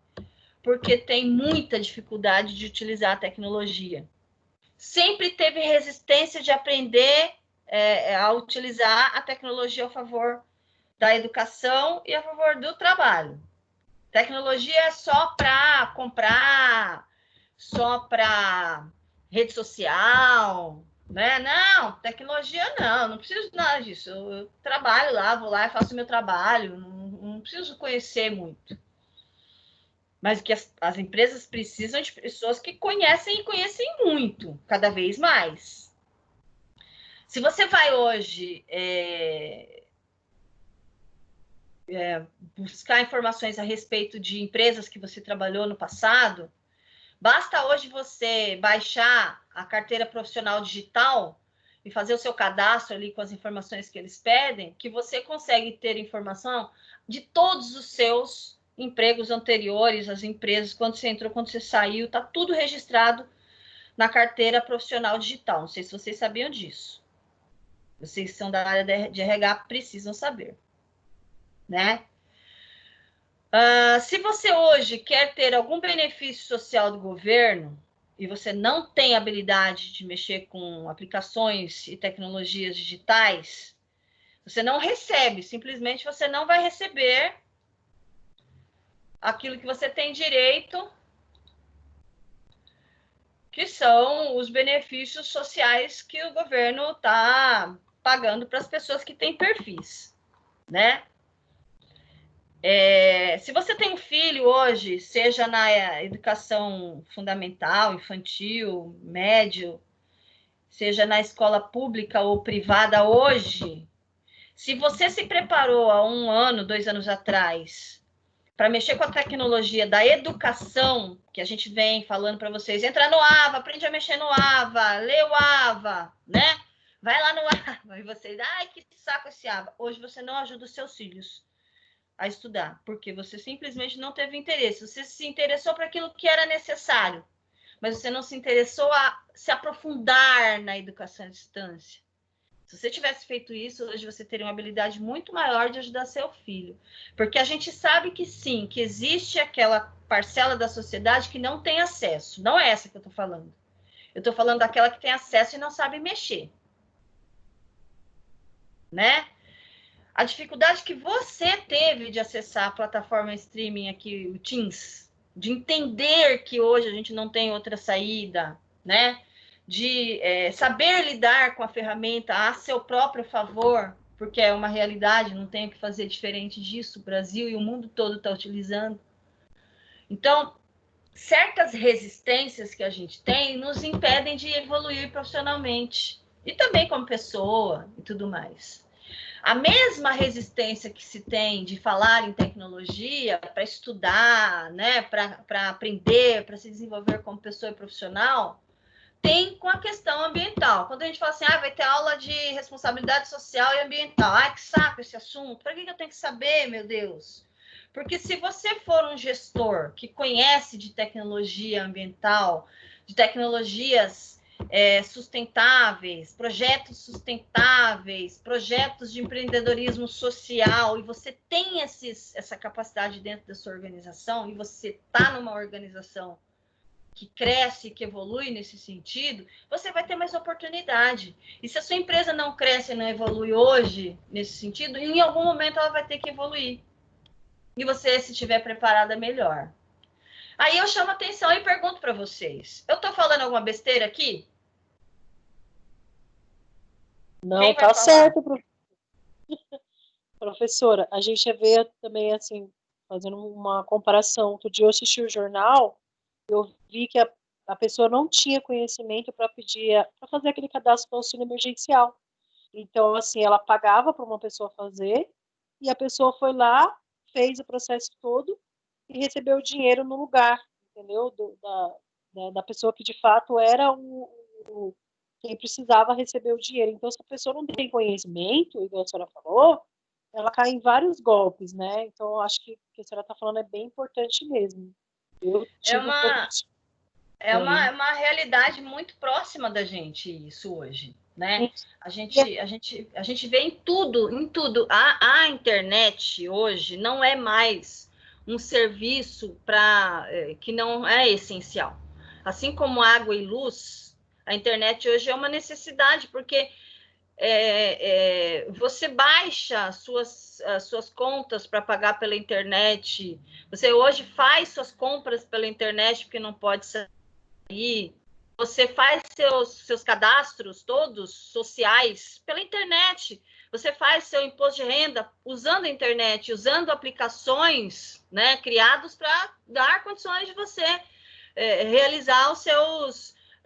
porque tem muita dificuldade de utilizar a tecnologia. Sempre teve resistência de aprender a utilizar a tecnologia a favor da educação e a favor do trabalho. Tecnologia é só para comprar, só para rede social, né? Não, tecnologia não preciso de nada disso. Eu trabalho lá, vou lá e faço o meu trabalho, não preciso conhecer muito. Mas que as empresas precisam de pessoas que conhecem e conhecem muito, cada vez mais. Se você vai hoje buscar informações a respeito de empresas que você trabalhou no passado, basta hoje você baixar a carteira profissional digital e fazer o seu cadastro ali com as informações que eles pedem, que você consegue ter informação de todos os seus empregos anteriores, as empresas, quando você entrou, quando você saiu, está tudo registrado na carteira profissional digital. Não sei se vocês sabiam disso. Vocês que são da área de RH precisam saber, né? Se você hoje quer ter algum benefício social do governo e você não tem habilidade de mexer com aplicações e tecnologias digitais, você não recebe, simplesmente você não vai receber aquilo que você tem direito, que são os benefícios sociais que o governo está pagando para as pessoas que têm perfis, né? Se você tem um filho hoje, seja na educação fundamental, infantil, médio, seja na escola pública ou privada hoje, se você se preparou há 1 ano, 2 anos atrás, para mexer com a tecnologia da educação, que a gente vem falando para vocês, entra no AVA, aprende a mexer no AVA, lê o AVA, né? Vai lá no AVA, e vocês, ai, que saco esse AVA. Hoje você não ajuda os seus filhos a estudar, porque você simplesmente não teve interesse. Você se interessou para aquilo que era necessário, mas você não se interessou a se aprofundar na educação à distância. Se você tivesse feito isso, hoje você teria uma habilidade muito maior de ajudar seu filho. Porque a gente sabe que sim, que existe aquela parcela da sociedade que não tem acesso. Não é essa que eu estou falando. Eu estou falando daquela que tem acesso e não sabe mexer. Né? A dificuldade que você teve de acessar a plataforma streaming aqui, o Teams, de entender que hoje a gente não tem outra saída, né? De saber lidar com a ferramenta a seu próprio favor, porque é uma realidade, não tem o que fazer diferente disso, o Brasil e o mundo todo está utilizando. Então, certas resistências que a gente tem nos impedem de evoluir profissionalmente, e também como pessoa e tudo mais. A mesma resistência que se tem de falar em tecnologia para estudar, né, para aprender, para se desenvolver como pessoa e profissional, tem com a questão ambiental. Quando a gente fala assim, vai ter aula de responsabilidade social e ambiental. Ai, que saco esse assunto. Para que eu tenho que saber, meu Deus? Porque se você for um gestor que conhece de tecnologia ambiental, de tecnologias sustentáveis, projetos sustentáveis, projetos de empreendedorismo social, e você tem essa capacidade dentro da sua organização, e você está numa organização que cresce, que evolui nesse sentido, você vai ter mais oportunidade. E se a sua empresa não cresce e não evolui hoje nesse sentido, em algum momento ela vai ter que evoluir. E você, se estiver preparada, melhor. Aí eu chamo a atenção e pergunto para vocês. Eu estou falando alguma besteira aqui? Não, tá certo, professora. A gente vê também, assim, fazendo uma comparação. Outro dia eu assisti o jornal, eu vi que a pessoa não tinha conhecimento para fazer aquele cadastro do auxílio emergencial. Então, assim, ela pagava para uma pessoa fazer e a pessoa foi lá, fez o processo todo e recebeu o dinheiro no lugar, entendeu? Da pessoa que, de fato, era quem precisava receber o dinheiro. Então, se a pessoa não tem conhecimento, igual a senhora falou, ela cai em vários golpes, né? Então, eu acho que o que a senhora está falando é bem importante mesmo. É uma realidade muito próxima da gente isso hoje, né? A gente vê em tudo. A internet hoje não é mais um serviço que não é essencial. Assim como água e luz, a internet hoje é uma necessidade, porque você baixa as suas contas para pagar pela internet, você hoje faz suas compras pela internet porque não pode sair, você faz seus cadastros todos sociais pela internet, você faz seu imposto de renda usando a internet, usando aplicações, né, criados para dar condições de você realizar os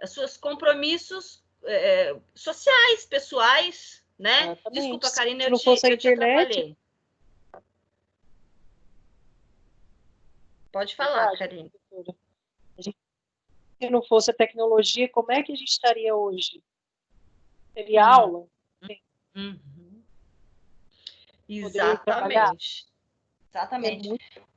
seus compromissos sociais, pessoais, né? Exatamente. Desculpa, Karina, Se não fosse a eu te internet, atrapalhei. Pode falar, verdade, Karina. professora. Se não fosse a tecnologia, como é que a gente estaria hoje? Teria aula? Uhum. Poderia trabalhar? Exatamente. É muito...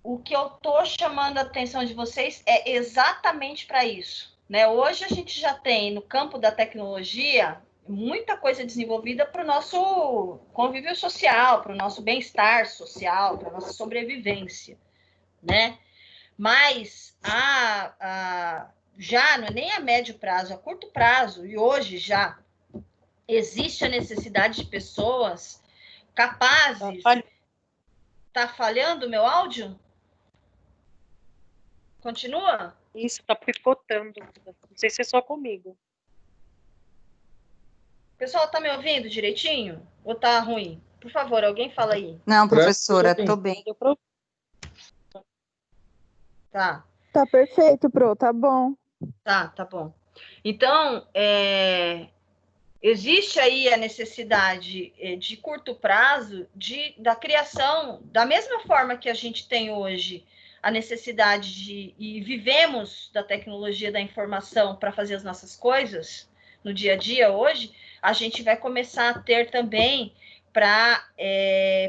O que eu estou chamando a atenção de vocês é exatamente para isso, né? Hoje a gente já tem no campo da tecnologia muita coisa desenvolvida para o nosso convívio social, para o nosso bem-estar social, para a nossa sobrevivência, né? Mas já não é nem a médio prazo, a curto prazo, e hoje já existe a necessidade de pessoas capazes... Tá falhando o meu áudio? Continua? Isso, tá picotando. Não sei se é só comigo. O pessoal tá me ouvindo direitinho? Ou tá ruim? Por favor, alguém fala aí. Não, professora, tô bem. Tá. Tá perfeito, Pro, tá bom. Tá bom. Então, existe aí a necessidade de curto prazo da criação, da mesma forma que a gente tem hoje a necessidade e vivemos da tecnologia da informação para fazer as nossas coisas no dia a dia hoje, a gente vai começar a ter também para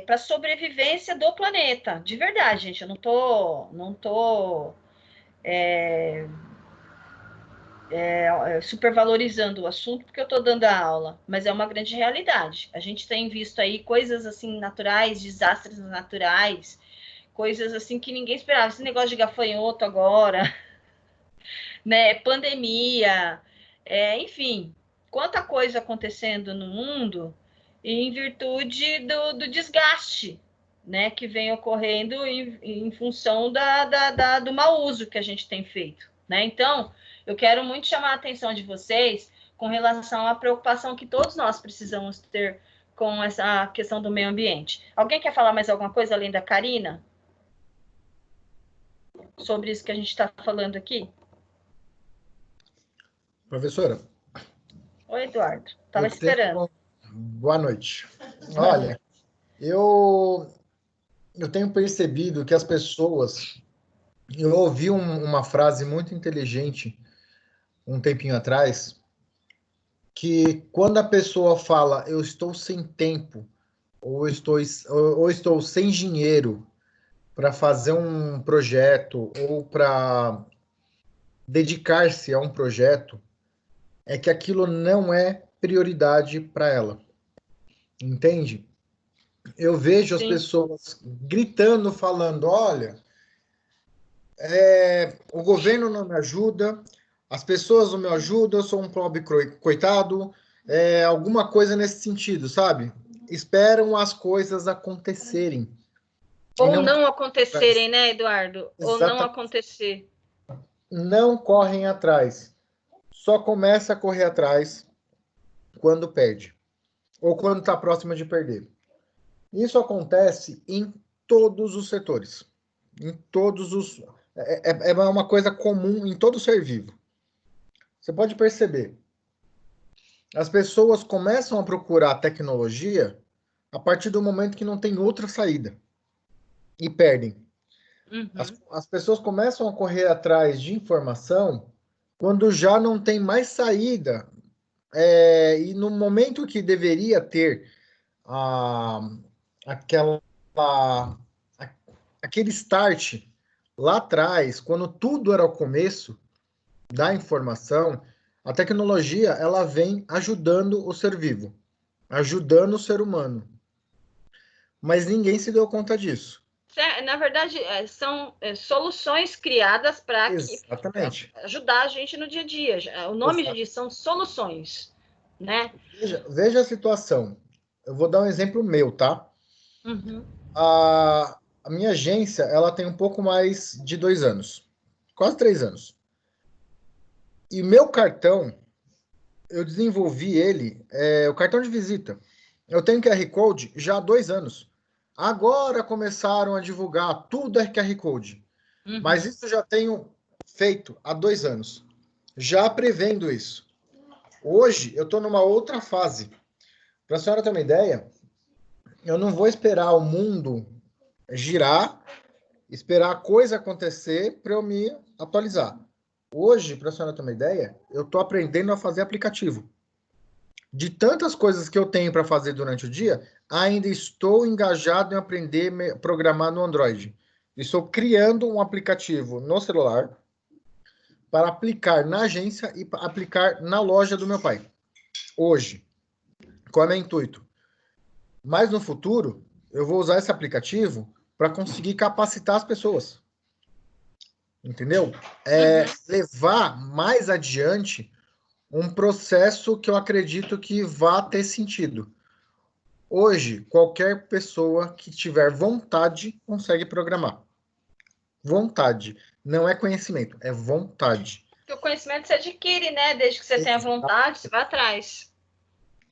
a sobrevivência do planeta. De verdade, gente, eu não tô supervalorizando o assunto porque eu estou dando a aula, mas é uma grande realidade. A gente tem visto aí coisas assim naturais, desastres naturais, coisas assim que ninguém esperava. Esse negócio de gafanhoto agora, né? Pandemia, enfim, quanta coisa acontecendo no mundo em virtude do desgaste, né? Que vem ocorrendo em função do mau uso que a gente tem feito, né? Então, eu quero muito chamar a atenção de vocês com relação à preocupação que todos nós precisamos ter com essa questão do meio ambiente. Alguém quer falar mais alguma coisa além da Karina? Sobre isso que a gente está falando aqui? Professora. Oi, Eduardo. Estava esperando. Boa noite. Olha, eu tenho percebido que as pessoas... Eu ouvi uma frase muito inteligente um tempinho atrás, que quando a pessoa fala eu estou sem tempo, ou estou sem dinheiro para fazer um projeto, ou para dedicar-se a um projeto, é que aquilo não é prioridade para ela. Entende? Eu vejo as pessoas gritando, falando, olha, o governo não me ajuda, as pessoas não me ajudam, eu sou um pobre coitado, alguma coisa nesse sentido, sabe? Esperam as coisas acontecerem. Ou não acontecerem, né, Eduardo? Exatamente. Ou não acontecer. Não correm atrás. Só começa a correr atrás quando perde. Ou quando está próximo de perder. Isso acontece em todos os setores. Em todos os... É uma coisa comum em todo ser vivo. Você pode perceber. As pessoas começam a procurar tecnologia a partir do momento que não tem outra saída. E perdem. Uhum. As pessoas começam a correr atrás de informação quando já não tem mais saída. E no momento que deveria ter aquele start lá atrás, quando tudo era o começo da informação, a tecnologia ela vem ajudando o ser vivo, ajudando o ser humano. Mas ninguém se deu conta disso. Na verdade, são soluções criadas para ajudar a gente no dia a dia. O nome já diz, são soluções, né? Veja a situação. Eu vou dar um exemplo meu, tá? Uhum. A minha agência, ela tem um pouco mais de 2 anos. Quase 3 anos. E meu cartão, eu desenvolvi ele, o cartão de visita. Eu tenho QR Code já há 2 anos. Agora começaram a divulgar tudo é QR Code. Uhum. Mas isso eu já tenho feito há 2 anos. Já prevendo isso. Hoje, eu estou numa outra fase. Para a senhora ter uma ideia, eu não vou esperar o mundo girar, esperar a coisa acontecer para eu me atualizar. Hoje, para a senhora ter uma ideia, eu estou aprendendo a fazer aplicativo. De tantas coisas que eu tenho para fazer durante o dia, ainda estou engajado em aprender a programar no Android. Estou criando um aplicativo no celular para aplicar na agência e aplicar na loja do meu pai. Hoje. Qual é o meu intuito? Mas no futuro, eu vou usar esse aplicativo para conseguir capacitar as pessoas. Entendeu? Levar mais adiante um processo que eu acredito que vá ter sentido. Hoje, qualquer pessoa que tiver vontade consegue programar. Vontade. Não é conhecimento, é vontade. Porque o conhecimento se adquire, né? Desde que você tenha vontade, você vai atrás.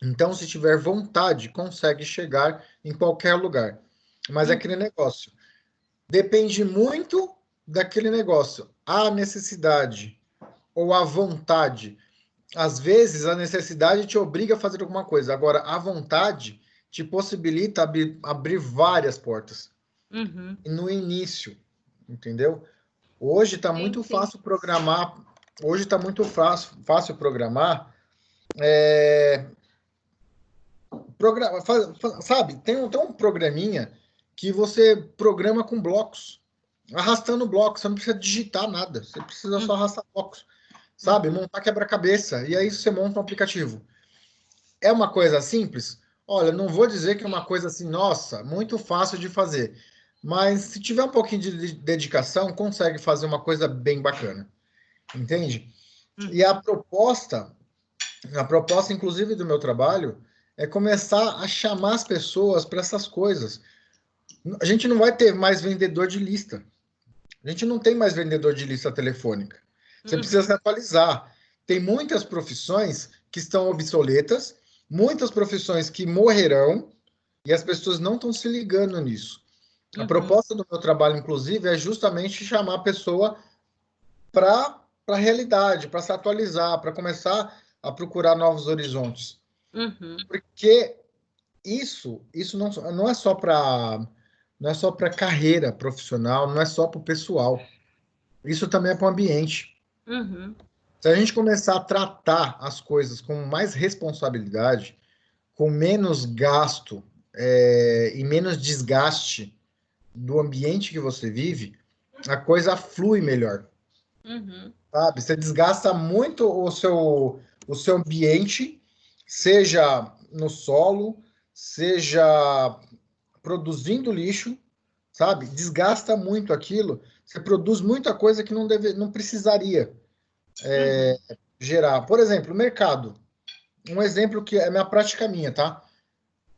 Então, se tiver vontade, consegue chegar em qualquer lugar. Mas é aquele negócio. Depende muito daquele negócio. A necessidade ou a vontade. Às vezes, a necessidade te obriga a fazer alguma coisa. Agora, a vontade te possibilita abrir várias portas. Uhum. No início, entendeu? Hoje está muito fácil programar. Hoje está muito fácil programar. Sabe, tem um programinha que você programa com blocos, arrastando blocos, você não precisa digitar nada, você precisa só arrastar blocos, sabe? Montar quebra-cabeça, e aí você monta um aplicativo. É uma coisa simples? Olha, não vou dizer que é uma coisa assim, nossa, muito fácil de fazer, mas se tiver um pouquinho de dedicação, consegue fazer uma coisa bem bacana, entende? E a proposta, inclusive, do meu trabalho, é começar a chamar as pessoas para essas coisas. A gente não vai ter mais vendedor de lista. A gente não tem mais vendedor de lista telefônica. Você precisa se atualizar. Tem muitas profissões que estão obsoletas, muitas profissões que morrerão, e as pessoas não estão se ligando nisso. A proposta do meu trabalho, inclusive, é justamente chamar a pessoa para a realidade, para se atualizar, para começar a procurar novos horizontes. Porque isso não é só para carreira profissional, não é só para o pessoal. Isso também é para o ambiente. Se a gente começar a tratar as coisas com mais responsabilidade, com menos gasto e menos desgaste do ambiente que você vive, a coisa flui melhor. Sabe? Você desgasta muito o seu ambiente, seja no solo, seja produzindo lixo, sabe? Desgasta muito aquilo. Você produz muita coisa que não precisaria gerar. Por exemplo, mercado. Um exemplo que é minha prática minha, tá?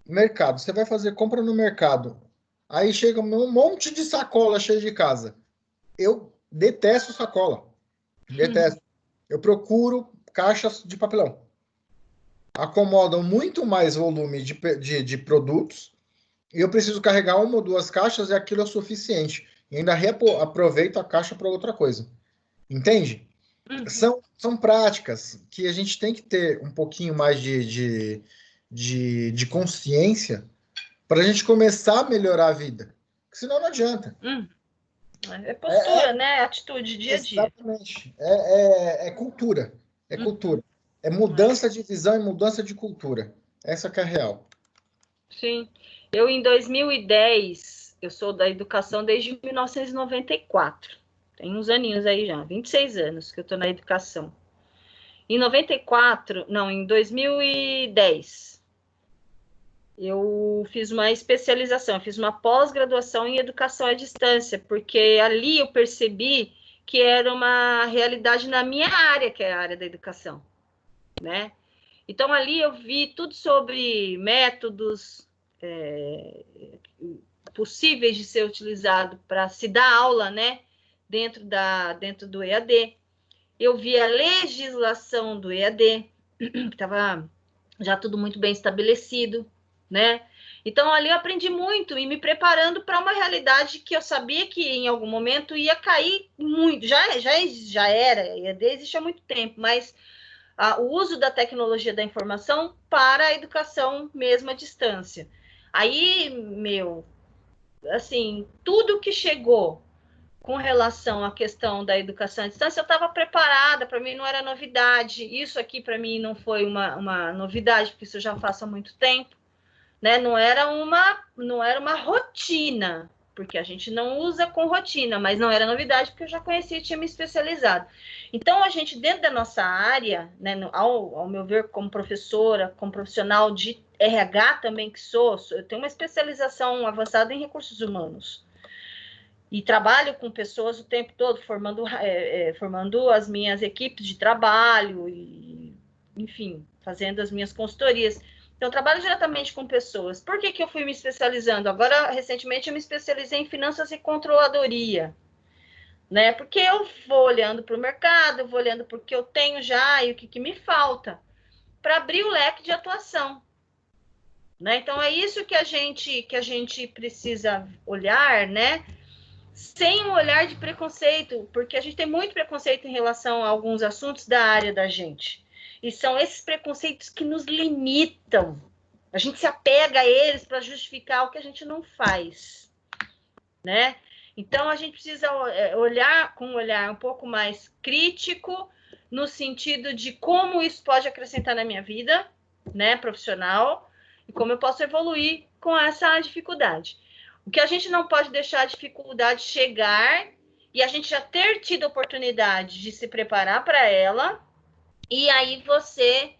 Mercado. Você vai fazer compra no mercado. Aí chega um monte de sacola cheia de casa. Eu detesto sacola. Detesto. Eu procuro caixas de papelão. Acomodam muito mais volume de produtos e eu preciso carregar 1 ou 2 caixas e aquilo é o suficiente. E ainda aproveito a caixa para outra coisa. Entende? São práticas que a gente tem que ter um pouquinho mais de consciência para a gente começar a melhorar a vida. Porque senão não adianta. É postura, né? Atitude, dia a dia. Exatamente. É cultura. É cultura. É mudança de visão e mudança de cultura. Essa que é a real. Sim. Eu, em 2010, eu sou da educação desde 1994. Tem uns aninhos aí já, 26 anos que eu estou na educação. Em 2010, eu fiz uma especialização, eu fiz uma pós-graduação em educação à distância, porque ali eu percebi que era uma realidade na minha área, que é a área da educação, né? Então, ali eu vi tudo sobre métodos possíveis de ser utilizado para se dar aula, né, dentro do EAD. Eu vi a legislação do EAD, que estava já tudo muito bem estabelecido, né? Então, ali eu aprendi muito e me preparando para uma realidade que eu sabia que em algum momento ia cair muito. Já era, EAD existe há muito tempo, mas o uso da tecnologia da informação para a educação mesmo à distância. Aí, assim, tudo que chegou com relação à questão da educação à distância, eu estava preparada, para mim não era novidade. Isso aqui, para mim, não foi uma novidade, porque isso eu já faço há muito tempo, né? Não era uma rotina, porque a gente não usa com rotina, mas não era novidade, porque eu já conhecia e tinha me especializado. Então, a gente, dentro da nossa área, né, ao meu ver, como professora, como profissional de RH também que sou, eu tenho uma especialização avançada em recursos humanos. E trabalho com pessoas o tempo todo, formando as minhas equipes de trabalho, e, enfim, fazendo as minhas consultorias. Então, eu trabalho diretamente com pessoas. Por que eu fui me especializando? Agora, recentemente, eu me especializei em finanças e controladoria, né? Porque eu vou olhando para o mercado, eu vou olhando para o que eu tenho já e o que me falta, para abrir o leque de atuação. Né? Então, é isso que a gente precisa olhar, né? Sem um olhar de preconceito, porque a gente tem muito preconceito em relação a alguns assuntos da área da gente. E são esses preconceitos que nos limitam. A gente se apega a eles para justificar o que a gente não faz, né? Então, a gente precisa olhar com um olhar um pouco mais crítico, no sentido de como isso pode acrescentar na minha vida, né, profissional, e como eu posso evoluir com essa dificuldade. O que a gente não pode deixar a dificuldade chegar e a gente já ter tido a oportunidade de se preparar para ela, e aí você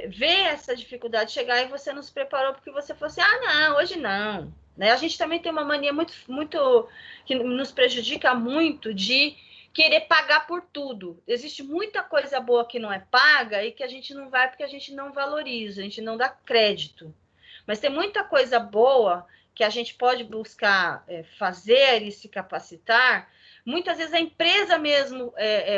vê essa dificuldade chegar e você não se preparou porque você falou assim, não, hoje não. Né? A gente também tem uma mania muito que nos prejudica muito de querer pagar por tudo. Existe muita coisa boa que não é paga e que a gente não vai porque a gente não valoriza, a gente não dá crédito. Mas tem muita coisa boa que a gente pode buscar fazer e se capacitar. Muitas vezes a empresa mesmo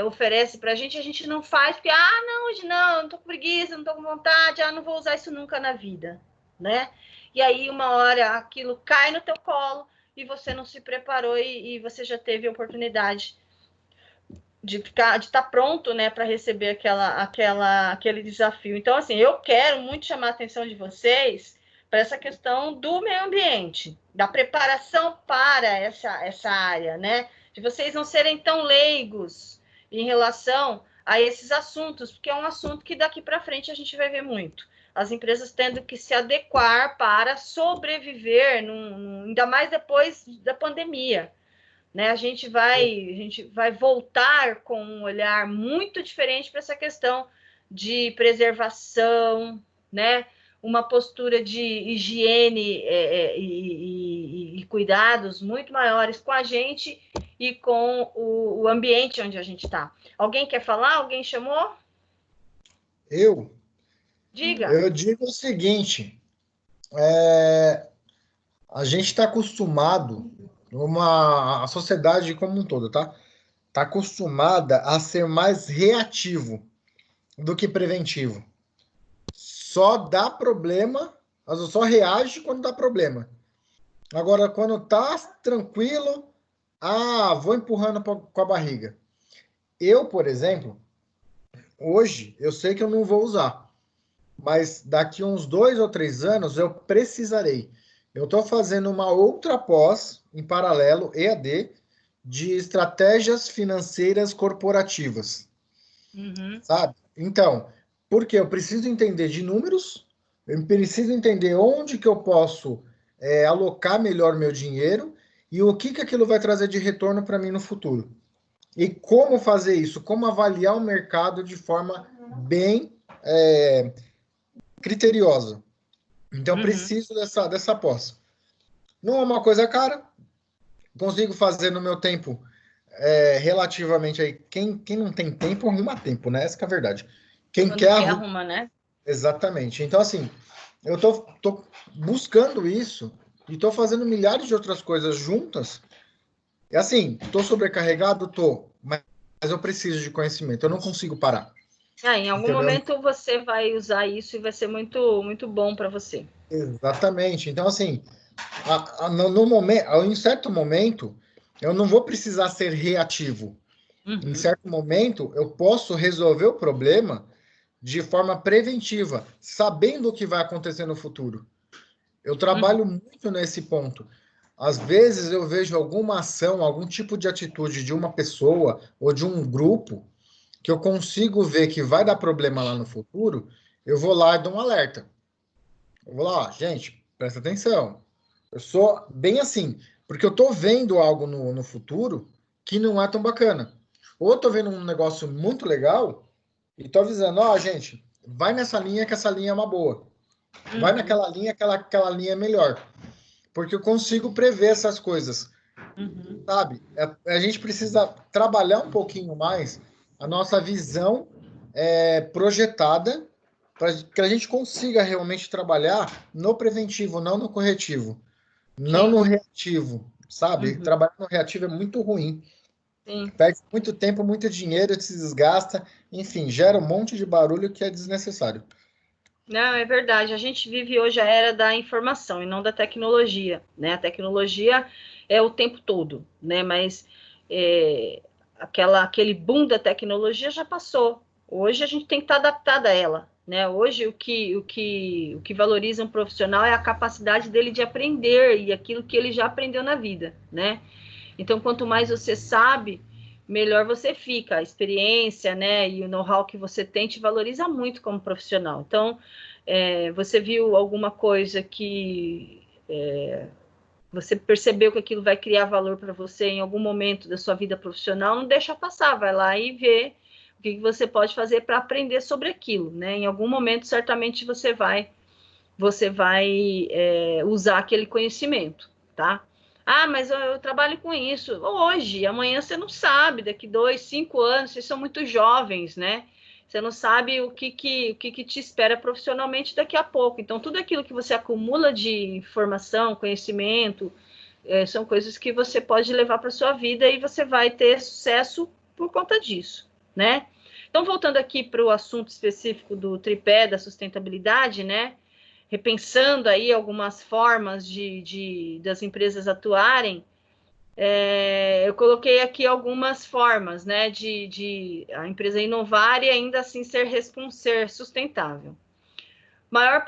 oferece para a gente não faz, porque, não, hoje não estou com preguiça, não estou com vontade, não vou usar isso nunca na vida, né? E aí, uma hora, aquilo cai no teu colo e você não se preparou e você já teve a oportunidade de estar pronto, né, para receber aquele desafio. Então, assim, eu quero muito chamar a atenção de vocês para essa questão do meio ambiente, da preparação para essa área, né? De vocês não serem tão leigos em relação a esses assuntos, porque é um assunto que daqui para frente a gente vai ver muito. As empresas tendo que se adequar para sobreviver, ainda mais depois da pandemia. Né? A gente vai voltar com um olhar muito diferente para essa questão de preservação, né? Uma postura de higiene e cuidados muito maiores com a gente e com o ambiente onde a gente está. Alguém quer falar? Alguém chamou? Eu? Diga. Eu digo o seguinte, a gente está acostumado, a sociedade como um todo, tá? Está acostumada a ser mais reativo do que preventivo. Só dá problema, só reage quando dá problema. Agora, quando tá tranquilo, vou empurrando com a barriga. Eu, por exemplo, hoje, eu sei que eu não vou usar, mas daqui uns 2 ou 3 anos eu precisarei. Eu estou fazendo uma outra pós, em paralelo, EAD, de estratégias financeiras corporativas. Uhum. Sabe? Então, porque eu preciso entender de números, eu preciso entender onde que eu posso alocar melhor meu dinheiro e o que aquilo vai trazer de retorno para mim no futuro. E como fazer isso? Como avaliar o mercado de forma bem criteriosa. Então, preciso dessa pós. Não é uma coisa cara, consigo fazer no meu tempo relativamente aí. Quem não tem tempo, arruma tempo, né? Essa que é a verdade. Quem Quando quer, arruma, né? Exatamente. Então, assim, eu tô buscando isso e tô fazendo milhares de outras coisas juntas. E assim, tô sobrecarregado? Tô, mas eu preciso de conhecimento, eu não consigo parar. Em algum Entendeu? momento você vai usar isso e vai ser muito, muito bom para você. Exatamente. Então, assim, no momento, em certo momento, eu não vou precisar ser reativo. Em certo momento, eu posso resolver o problema de forma preventiva, sabendo o que vai acontecer no futuro. Eu trabalho muito nesse ponto. Às vezes eu vejo alguma ação, algum tipo de atitude de uma pessoa ou de um grupo que eu consigo ver que vai dar problema lá no futuro, eu vou lá e dou um alerta. Eu vou lá, ó, gente, presta atenção. Eu sou bem assim, porque eu tô vendo algo no futuro que não é tão bacana. Ou eu tô vendo um negócio muito legal e tô avisando, ó, gente, vai nessa linha que essa linha é uma boa. Vai naquela linha, aquela linha é melhor. Porque eu consigo prever essas coisas. Sabe? A gente precisa trabalhar um pouquinho mais a nossa visão projetada para que a gente consiga realmente trabalhar no preventivo, não no corretivo. Não no reativo, sabe? Trabalhar no reativo é muito ruim. Sim. Perde muito tempo, muito dinheiro, se desgasta, enfim, gera um monte de barulho que é desnecessário. Não, é verdade. A gente vive hoje a era da informação e não da tecnologia, né? A tecnologia é o tempo todo, né? Mas aquele boom da tecnologia já passou. Hoje a gente tem que estar adaptado a ela, né? Hoje o que valoriza um profissional é a capacidade dele de aprender e aquilo que ele já aprendeu na vida, né? Então, quanto mais você sabe, melhor você fica. A experiência, né, e o know-how que você tem te valoriza muito como profissional. Então, você viu alguma coisa que você percebeu que aquilo vai criar valor para você em algum momento da sua vida profissional, não deixa passar, vai lá e vê o que você pode fazer para aprender sobre aquilo, né? Em algum momento, certamente, você vai usar aquele conhecimento, tá? Ah, mas eu trabalho com isso hoje, amanhã você não sabe, daqui 2, 5 anos, vocês são muito jovens, né? Você não sabe o que te espera profissionalmente daqui a pouco. Então, tudo aquilo que você acumula de informação, conhecimento, são coisas que você pode levar para sua vida e você vai ter sucesso por conta disso, né? Então, voltando aqui para o assunto específico do tripé da sustentabilidade, né? Repensando aí algumas formas das empresas atuarem, eu coloquei aqui algumas formas, né, de a empresa inovar e ainda assim ser sustentável. Maior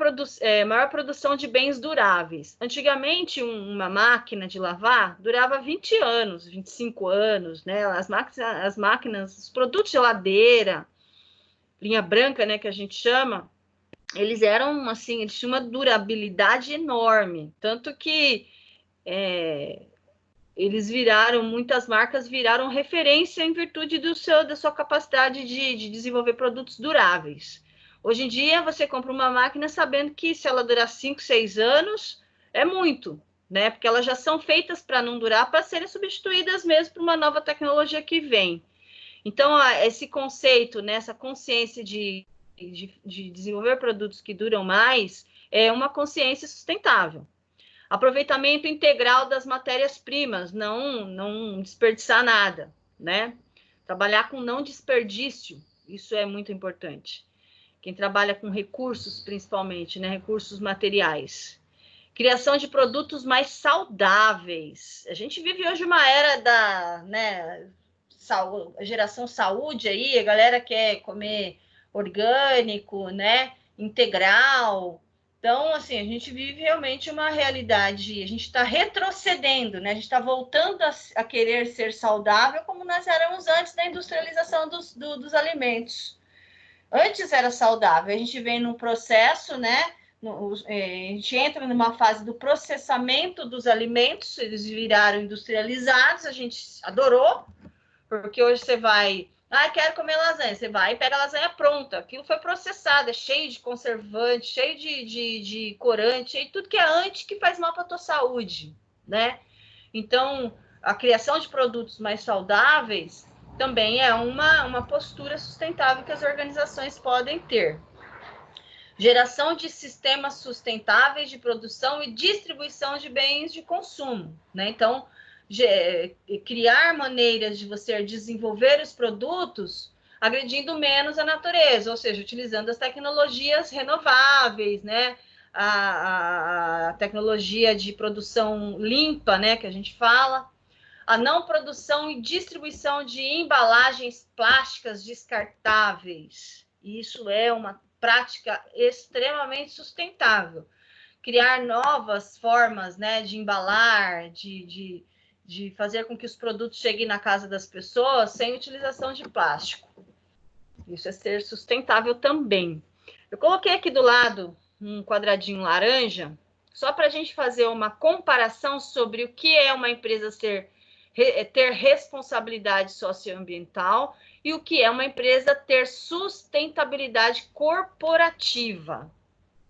produção de bens duráveis. Antigamente, uma máquina de lavar durava 20 anos, 25 anos, né? As máquinas, os produtos de geladeira, linha branca, né, que a gente chama, eles eram assim, eles tinham uma durabilidade enorme, tanto que muitas marcas viraram referência em virtude da sua capacidade de desenvolver produtos duráveis. Hoje em dia, você compra uma máquina sabendo que se ela durar 5, 6 anos, é muito, né? Porque elas já são feitas para não durar, para serem substituídas mesmo por uma nova tecnologia que vem. Então, esse conceito, né, essa consciência de desenvolver produtos que duram mais, é uma consciência sustentável. Aproveitamento integral das matérias-primas, não desperdiçar nada, né? Trabalhar com não desperdício, isso é muito importante. Quem trabalha com recursos, principalmente, né, recursos materiais. Criação de produtos mais saudáveis. A gente vive hoje uma era da, né, geração saúde aí, a galera quer comer orgânico, né, integral. Então, assim, a gente vive realmente uma realidade, a gente está retrocedendo, né? A gente está voltando a querer ser saudável como nós éramos antes da industrialização dos alimentos. Antes era saudável, a gente vem num processo, né? A gente entra numa fase do processamento dos alimentos, eles viraram industrializados, a gente adorou, porque hoje você vai... quero comer lasanha. Você vai e pega a lasanha pronta. Aquilo foi processado, é cheio de conservante, cheio de corante, cheio de tudo que é anti que faz mal para a tua saúde, né? Então, a criação de produtos mais saudáveis também é uma postura sustentável que as organizações podem ter. Geração de sistemas sustentáveis de produção e distribuição de bens de consumo, né? Então, criar maneiras de você desenvolver os produtos agredindo menos a natureza, ou seja, utilizando as tecnologias renováveis, né? A tecnologia de produção limpa, né? Que a gente fala, a não produção e distribuição de embalagens plásticas descartáveis. Isso é uma prática extremamente sustentável. Criar novas formas, né, de embalar, de fazer com que os produtos cheguem na casa das pessoas sem utilização de plástico. Isso é ser sustentável também. Eu coloquei aqui do lado um quadradinho laranja, só para a gente fazer uma comparação sobre o que é uma empresa ter responsabilidade socioambiental e o que é uma empresa ter sustentabilidade corporativa,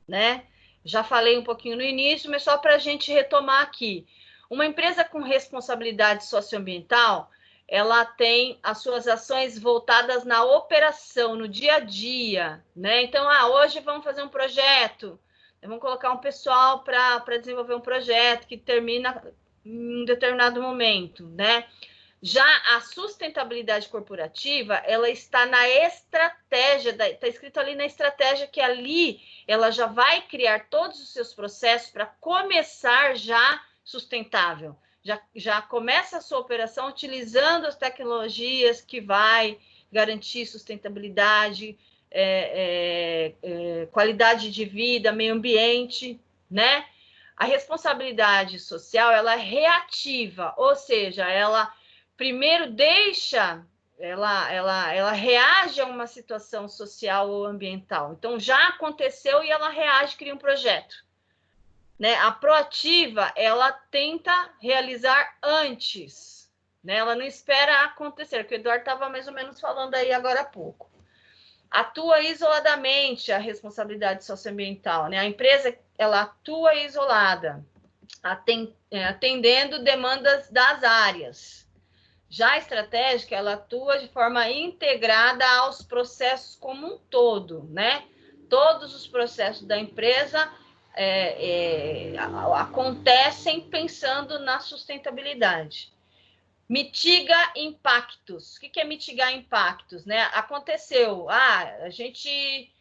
né? Já falei um pouquinho no início, mas só para a gente retomar aqui. Uma empresa com responsabilidade socioambiental, ela tem as suas ações voltadas na operação, no dia a dia, né? Então, hoje vamos fazer um projeto, vamos colocar um pessoal para desenvolver um projeto que termina em um determinado momento, né? Já a sustentabilidade corporativa, ela está na estratégia, está escrito ali na estratégia que ali ela já vai criar todos os seus processos para começar já sustentável. Já começa a sua operação utilizando as tecnologias que vai garantir sustentabilidade, qualidade de vida, meio ambiente, né? A responsabilidade social, ela é reativa, ou seja, ela primeiro ela reage a uma situação social ou ambiental. Então, já aconteceu e ela reage, cria um projeto. Né? A proativa, ela tenta realizar antes, né? Ela não espera acontecer, que o Eduardo estava mais ou menos falando aí agora há pouco. Atua isoladamente a responsabilidade socioambiental, né? A empresa, ela atua isolada, atendendo demandas das áreas. Já a estratégica, ela atua de forma integrada aos processos como um todo, né? Todos os processos da empresa acontecem pensando na sustentabilidade. Mitiga impactos. O que é mitigar impactos, né? Aconteceu, a gente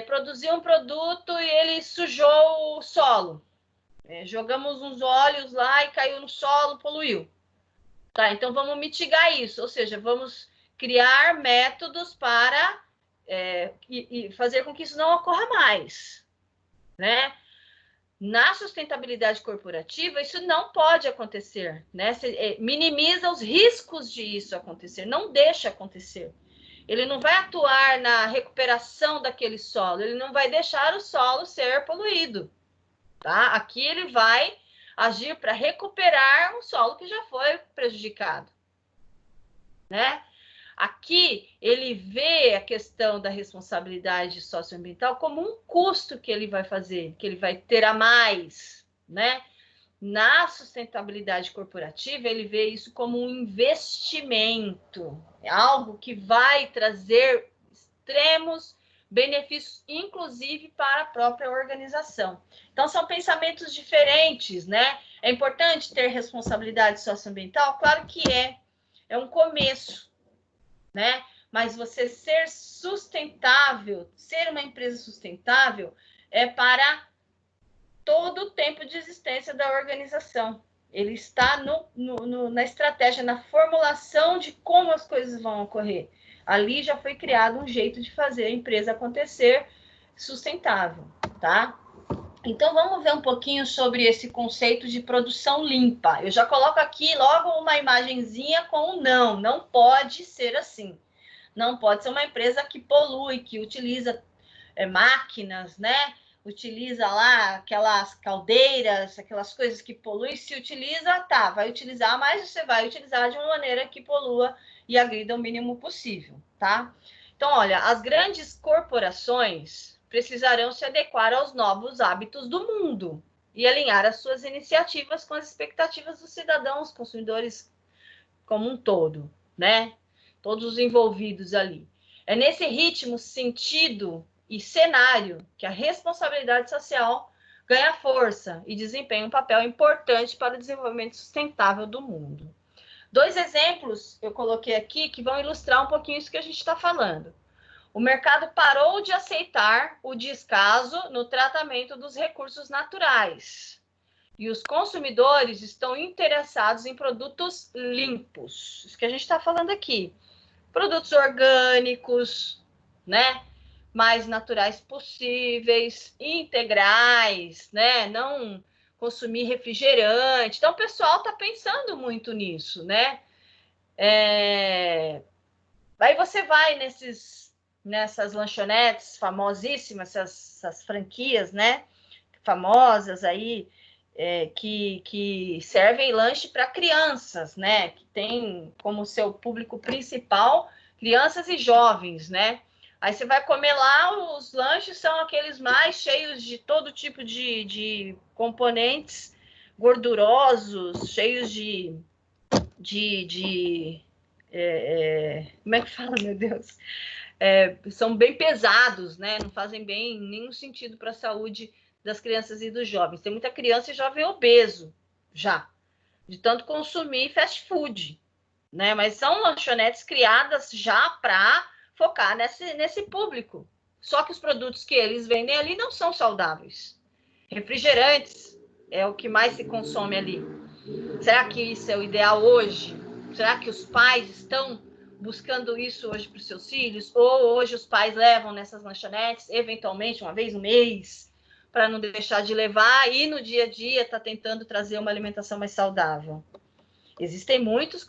produziu um produto e ele sujou o solo. Jogamos uns óleos lá e caiu no solo, poluiu. Tá, então vamos mitigar isso, ou seja, vamos criar métodos para e fazer com que isso não ocorra mais, né? Na sustentabilidade corporativa, isso não pode acontecer, né? Você minimiza os riscos de isso acontecer, não deixa acontecer. Ele não vai atuar na recuperação daquele solo, ele não vai deixar o solo ser poluído, tá? Aqui ele vai agir para recuperar um solo que já foi prejudicado, né? Aqui ele vê a questão da responsabilidade socioambiental como um custo que ele vai fazer, que ele vai ter a mais, né? Na sustentabilidade corporativa, ele vê isso como um investimento, algo que vai trazer extremos benefícios, inclusive para a própria organização. Então, são pensamentos diferentes, né? É importante ter responsabilidade socioambiental? Claro que é um começo, né? Mas você ser sustentável, ser uma empresa sustentável, é para todo o tempo de existência da organização. Ele está na estratégia, na formulação de como as coisas vão ocorrer. Ali já foi criado um jeito de fazer a empresa acontecer sustentável, tá? Então, vamos ver um pouquinho sobre esse conceito de produção limpa. Eu já coloco aqui logo uma imagenzinha com não pode ser assim. Não pode ser uma empresa que polui, que utiliza máquinas, né? Utiliza lá aquelas caldeiras, aquelas coisas que poluem. Se utiliza, tá, vai utilizar, mas você vai utilizar de uma maneira que polua e agrida o mínimo possível, tá? Então, olha, as grandes corporações precisarão se adequar aos novos hábitos do mundo e alinhar as suas iniciativas com as expectativas dos cidadãos, consumidores como um todo, né? Todos os envolvidos ali. É nesse ritmo sentido e cenário que a responsabilidade social ganha força e desempenha um papel importante para o desenvolvimento sustentável do mundo. 2 exemplos eu coloquei aqui que vão ilustrar um pouquinho isso que a gente está falando. O mercado parou de aceitar o descaso no tratamento dos recursos naturais. E os consumidores estão interessados em produtos limpos. Isso que a gente está falando aqui. Produtos orgânicos, né? Mais naturais possíveis, integrais, né? Não consumir refrigerante. Então, o pessoal está pensando muito nisso, né? Aí você vai nessas lanchonetes famosíssimas, essas franquias, né? Famosas aí, que servem lanche para crianças, né? Que tem como seu público principal crianças e jovens, né? Aí você vai comer lá, os lanches são aqueles mais cheios de todo tipo de componentes gordurosos, cheios como é que fala, meu Deus? São bem pesados, né? Não fazem bem em nenhum sentido para a saúde das crianças e dos jovens. Tem muita criança e jovem obeso já, de tanto consumir fast food, né? Mas são lanchonetes criadas já para focar nesse público. Só que os produtos que eles vendem ali não são saudáveis. Refrigerantes é o que mais se consome ali. Será que isso é o ideal hoje? Será que os pais estão buscando isso hoje para os seus filhos? Ou hoje os pais levam nessas lanchonetes, eventualmente, uma vez no mês, para não deixar de levar, e no dia a dia está tentando trazer uma alimentação mais saudável? Existem muitas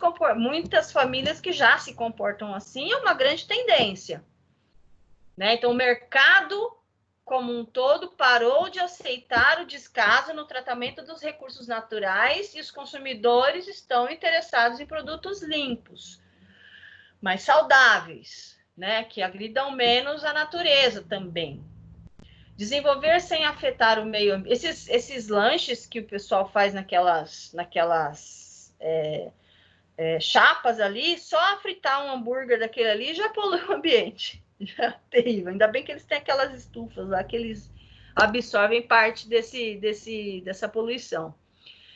famílias que já se comportam assim, é uma grande tendência, né? Então, o mercado como um todo parou de aceitar o descaso no tratamento dos recursos naturais e os consumidores estão interessados em produtos limpos, mais saudáveis, né? Que agridam menos a natureza também. Desenvolver sem afetar o meio ambiente. Esses lanches que o pessoal faz naquelas chapas ali, só fritar um hambúrguer daquele ali já polui o ambiente. Já é terrível. Ainda bem que eles têm aquelas estufas lá que eles absorvem parte dessa poluição.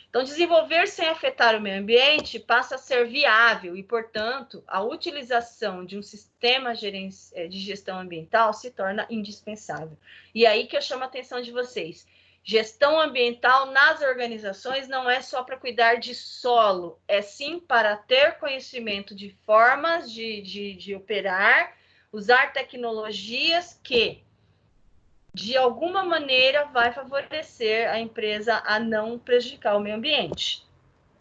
Então, desenvolver sem afetar o meio ambiente passa a ser viável e, portanto, a utilização de um sistema de gestão ambiental se torna indispensável. E aí que eu chamo a atenção de vocês. Gestão ambiental nas organizações não é só para cuidar de solo, é sim para ter conhecimento de formas de operar, usar tecnologias que, de alguma maneira, vai favorecer a empresa a não prejudicar o meio ambiente.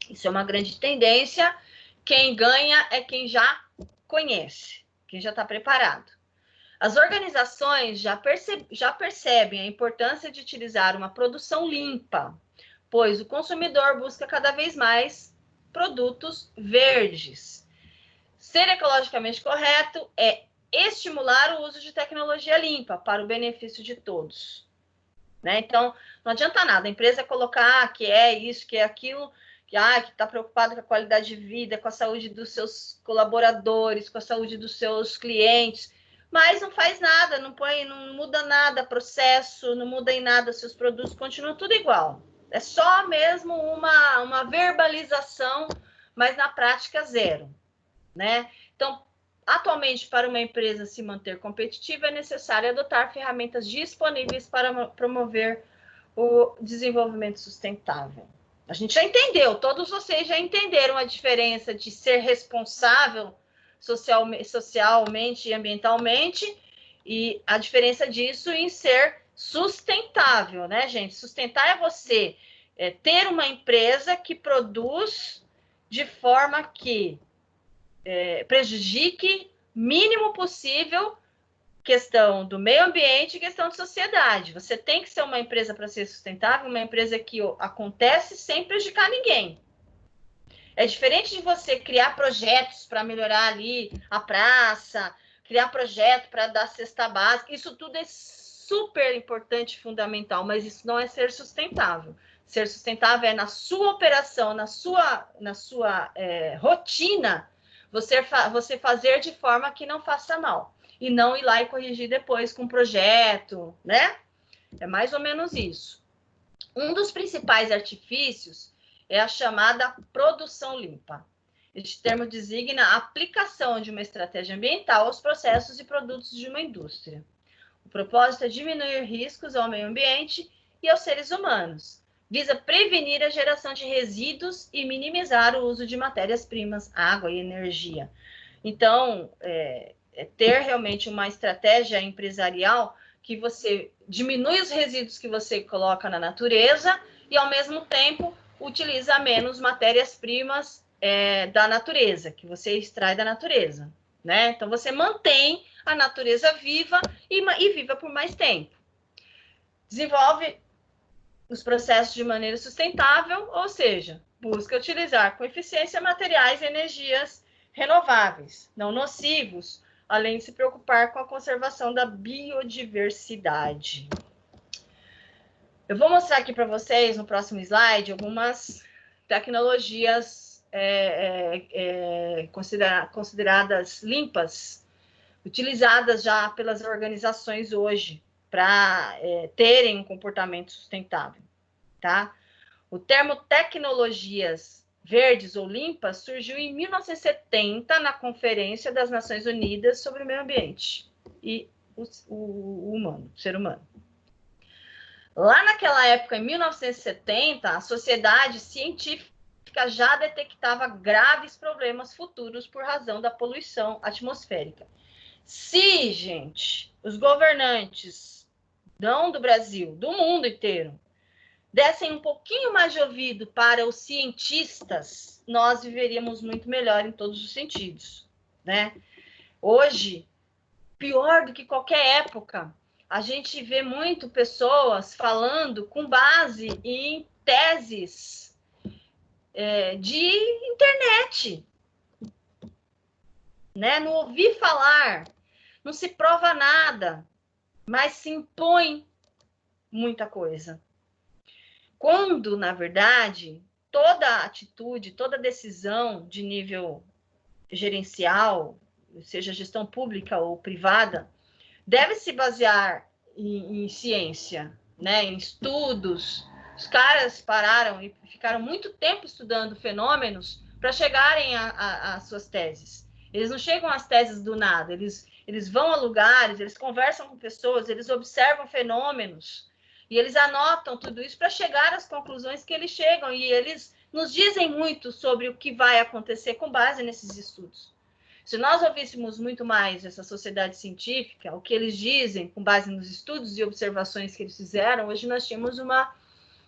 Isso é uma grande tendência. Quem ganha é quem já conhece, quem já está preparado. As organizações já percebem a importância de utilizar uma produção limpa, pois o consumidor busca cada vez mais produtos verdes. Ser ecologicamente correto é estimular o uso de tecnologia limpa para o benefício de todos, né? Então, não adianta nada a empresa colocar que é isso, que é aquilo, que está preocupado com a qualidade de vida, com a saúde dos seus colaboradores, com a saúde dos seus clientes, mas não faz nada, não muda nada processo, não muda em nada seus produtos, continuam tudo igual. É só mesmo uma verbalização, mas na prática zero, né? Então, atualmente, para uma empresa se manter competitiva, é necessário adotar ferramentas disponíveis para promover o desenvolvimento sustentável. A gente já entendeu, todos vocês já entenderam a diferença de ser responsável socialmente e ambientalmente, e a diferença disso em ser sustentável, né, gente? Sustentar é você ter uma empresa que produz de forma que prejudique mínimo possível questão do meio ambiente e questão de sociedade. Você tem que ser uma empresa para ser sustentável, uma empresa que acontece sem prejudicar ninguém. É diferente de você criar projetos para melhorar ali a praça, criar projeto para dar cesta básica. Isso tudo é super importante e fundamental, mas isso não é ser sustentável. Ser sustentável é na sua operação, na sua rotina, você fazer de forma que não faça mal. e não ir lá e corrigir depois com projeto, né? É mais ou menos isso. Um dos principais artifícios é a chamada produção limpa. Este termo designa a aplicação de uma estratégia ambiental aos processos e produtos de uma indústria. O propósito é diminuir riscos ao meio ambiente e aos seres humanos. Visa prevenir a geração de resíduos e minimizar o uso de matérias-primas, água e energia. Então, ter realmente uma estratégia empresarial que você diminui os resíduos que você coloca na natureza e, ao mesmo tempo, utiliza menos matérias-primas da natureza, que você extrai da natureza, né? Então, você mantém a natureza viva e viva por mais tempo. Desenvolve os processos de maneira sustentável, ou seja, busca utilizar com eficiência materiais e energias renováveis, não nocivos, além de se preocupar com a conservação da biodiversidade. Eu vou mostrar aqui para vocês, no próximo slide, algumas tecnologias consideradas limpas, utilizadas já pelas organizações hoje, para terem um comportamento sustentável, tá? O termo tecnologias verdes ou limpas surgiu em 1970 na Conferência das Nações Unidas sobre o Meio Ambiente e o ser humano. Lá naquela época, em 1970, a sociedade científica já detectava graves problemas futuros por razão da poluição atmosférica. Se, gente, os governantes, não do Brasil, do mundo inteiro, dessem um pouquinho mais de ouvido para os cientistas, nós viveríamos muito melhor em todos os sentidos, né? Hoje, pior do que qualquer época, a gente vê muito pessoas falando com base em teses de internet, né? Não ouvi falar, não se prova nada, mas se impõe muita coisa. Quando, na verdade, toda atitude, toda decisão de nível gerencial, seja gestão pública ou privada, deve se basear em ciência, né? Em estudos. Os caras pararam e ficaram muito tempo estudando fenômenos para chegarem às suas teses. Eles não chegam às teses do nada, eles vão a lugares, eles conversam com pessoas, eles observam fenômenos e eles anotam tudo isso para chegar às conclusões que eles chegam, e eles nos dizem muito sobre o que vai acontecer com base nesses estudos. Se nós ouvíssemos muito mais essa sociedade científica, o que eles dizem com base nos estudos e observações que eles fizeram, hoje nós tínhamos uma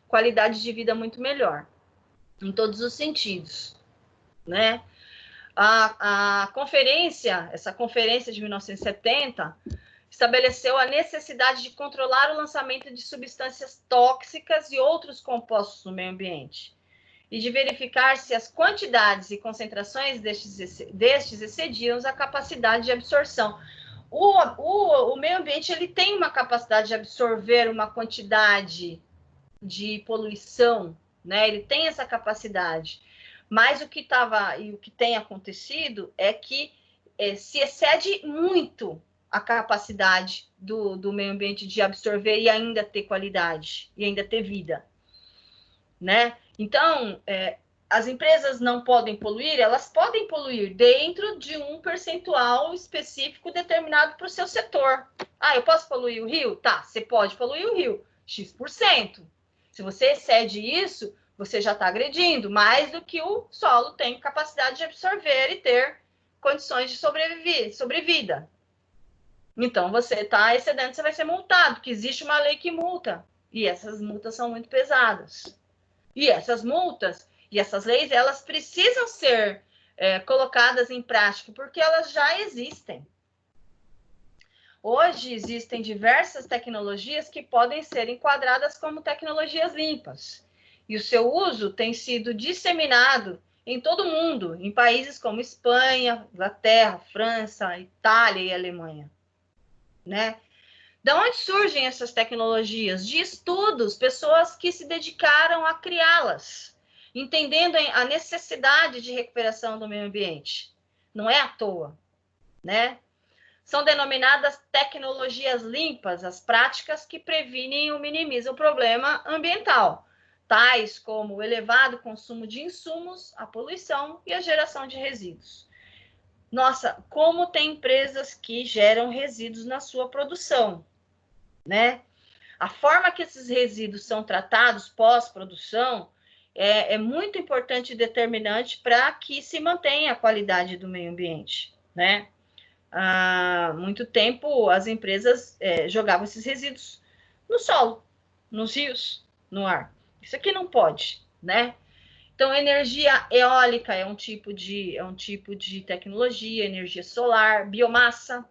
qualidade de vida muito melhor, em todos os sentidos, né? A conferência, essa conferência de 1970, estabeleceu a necessidade de controlar o lançamento de substâncias tóxicas e outros compostos no meio ambiente, e de verificar se as quantidades e concentrações destes excediam a capacidade de absorção. O meio ambiente ele tem uma capacidade de absorver uma quantidade de poluição, né? Ele tem essa capacidade. Mas o que tem acontecido é que se excede muito a capacidade do meio ambiente de absorver e ainda ter qualidade, e ainda ter vida, né? Então, as empresas não podem poluir, elas podem poluir dentro de um percentual específico determinado para o seu setor. Ah, eu posso poluir o rio? Tá, você pode poluir o rio, X%. Se você excede isso, você já está agredindo mais do que o solo tem capacidade de absorver e ter condições de sobrevida. Então, você está excedendo, você vai ser multado, porque existe uma lei que multa, e essas multas são muito pesadas. E essas multas e essas leis, elas precisam ser colocadas em prática, porque elas já existem. Hoje existem diversas tecnologias que podem ser enquadradas como tecnologias limpas. E o seu uso tem sido disseminado em todo o mundo, em países como Espanha, Inglaterra, França, Itália e Alemanha, né? De onde surgem essas tecnologias? De estudos, pessoas que se dedicaram a criá-las, entendendo a necessidade de recuperação do meio ambiente. Não é à toa, né? são denominadas tecnologias limpas, as práticas que previnem ou minimizam o problema ambiental, tais como o elevado consumo de insumos, a poluição e a geração de resíduos. Nossa, como tem empresas que geram resíduos na sua produção, né? A forma que esses resíduos são tratados pós-produção é muito importante e determinante para que se mantenha a qualidade do meio ambiente, né? Há muito tempo, as empresas jogavam esses resíduos no solo, nos rios, no ar. Isso aqui não pode, né? Então, energia eólica é um tipo de tecnologia, energia solar, biomassa,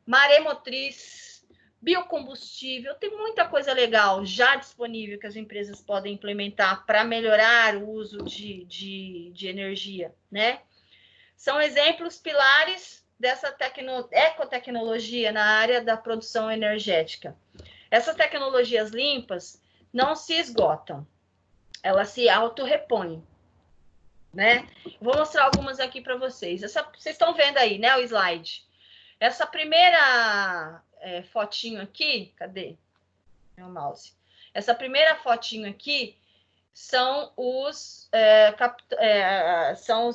maremotriz, biocombustível. Tem muita coisa legal já disponível que as empresas podem implementar para melhorar o uso de energia, né? São exemplos pilares dessa ecotecnologia na área da produção energética. Essas tecnologias limpas não se esgotam, elas se autorrepõem, né? Vou mostrar algumas aqui para vocês. Vocês estão vendo aí, né, o slide? Essa primeira fotinho aqui, cadê meu mouse? Essa primeira fotinho aqui são os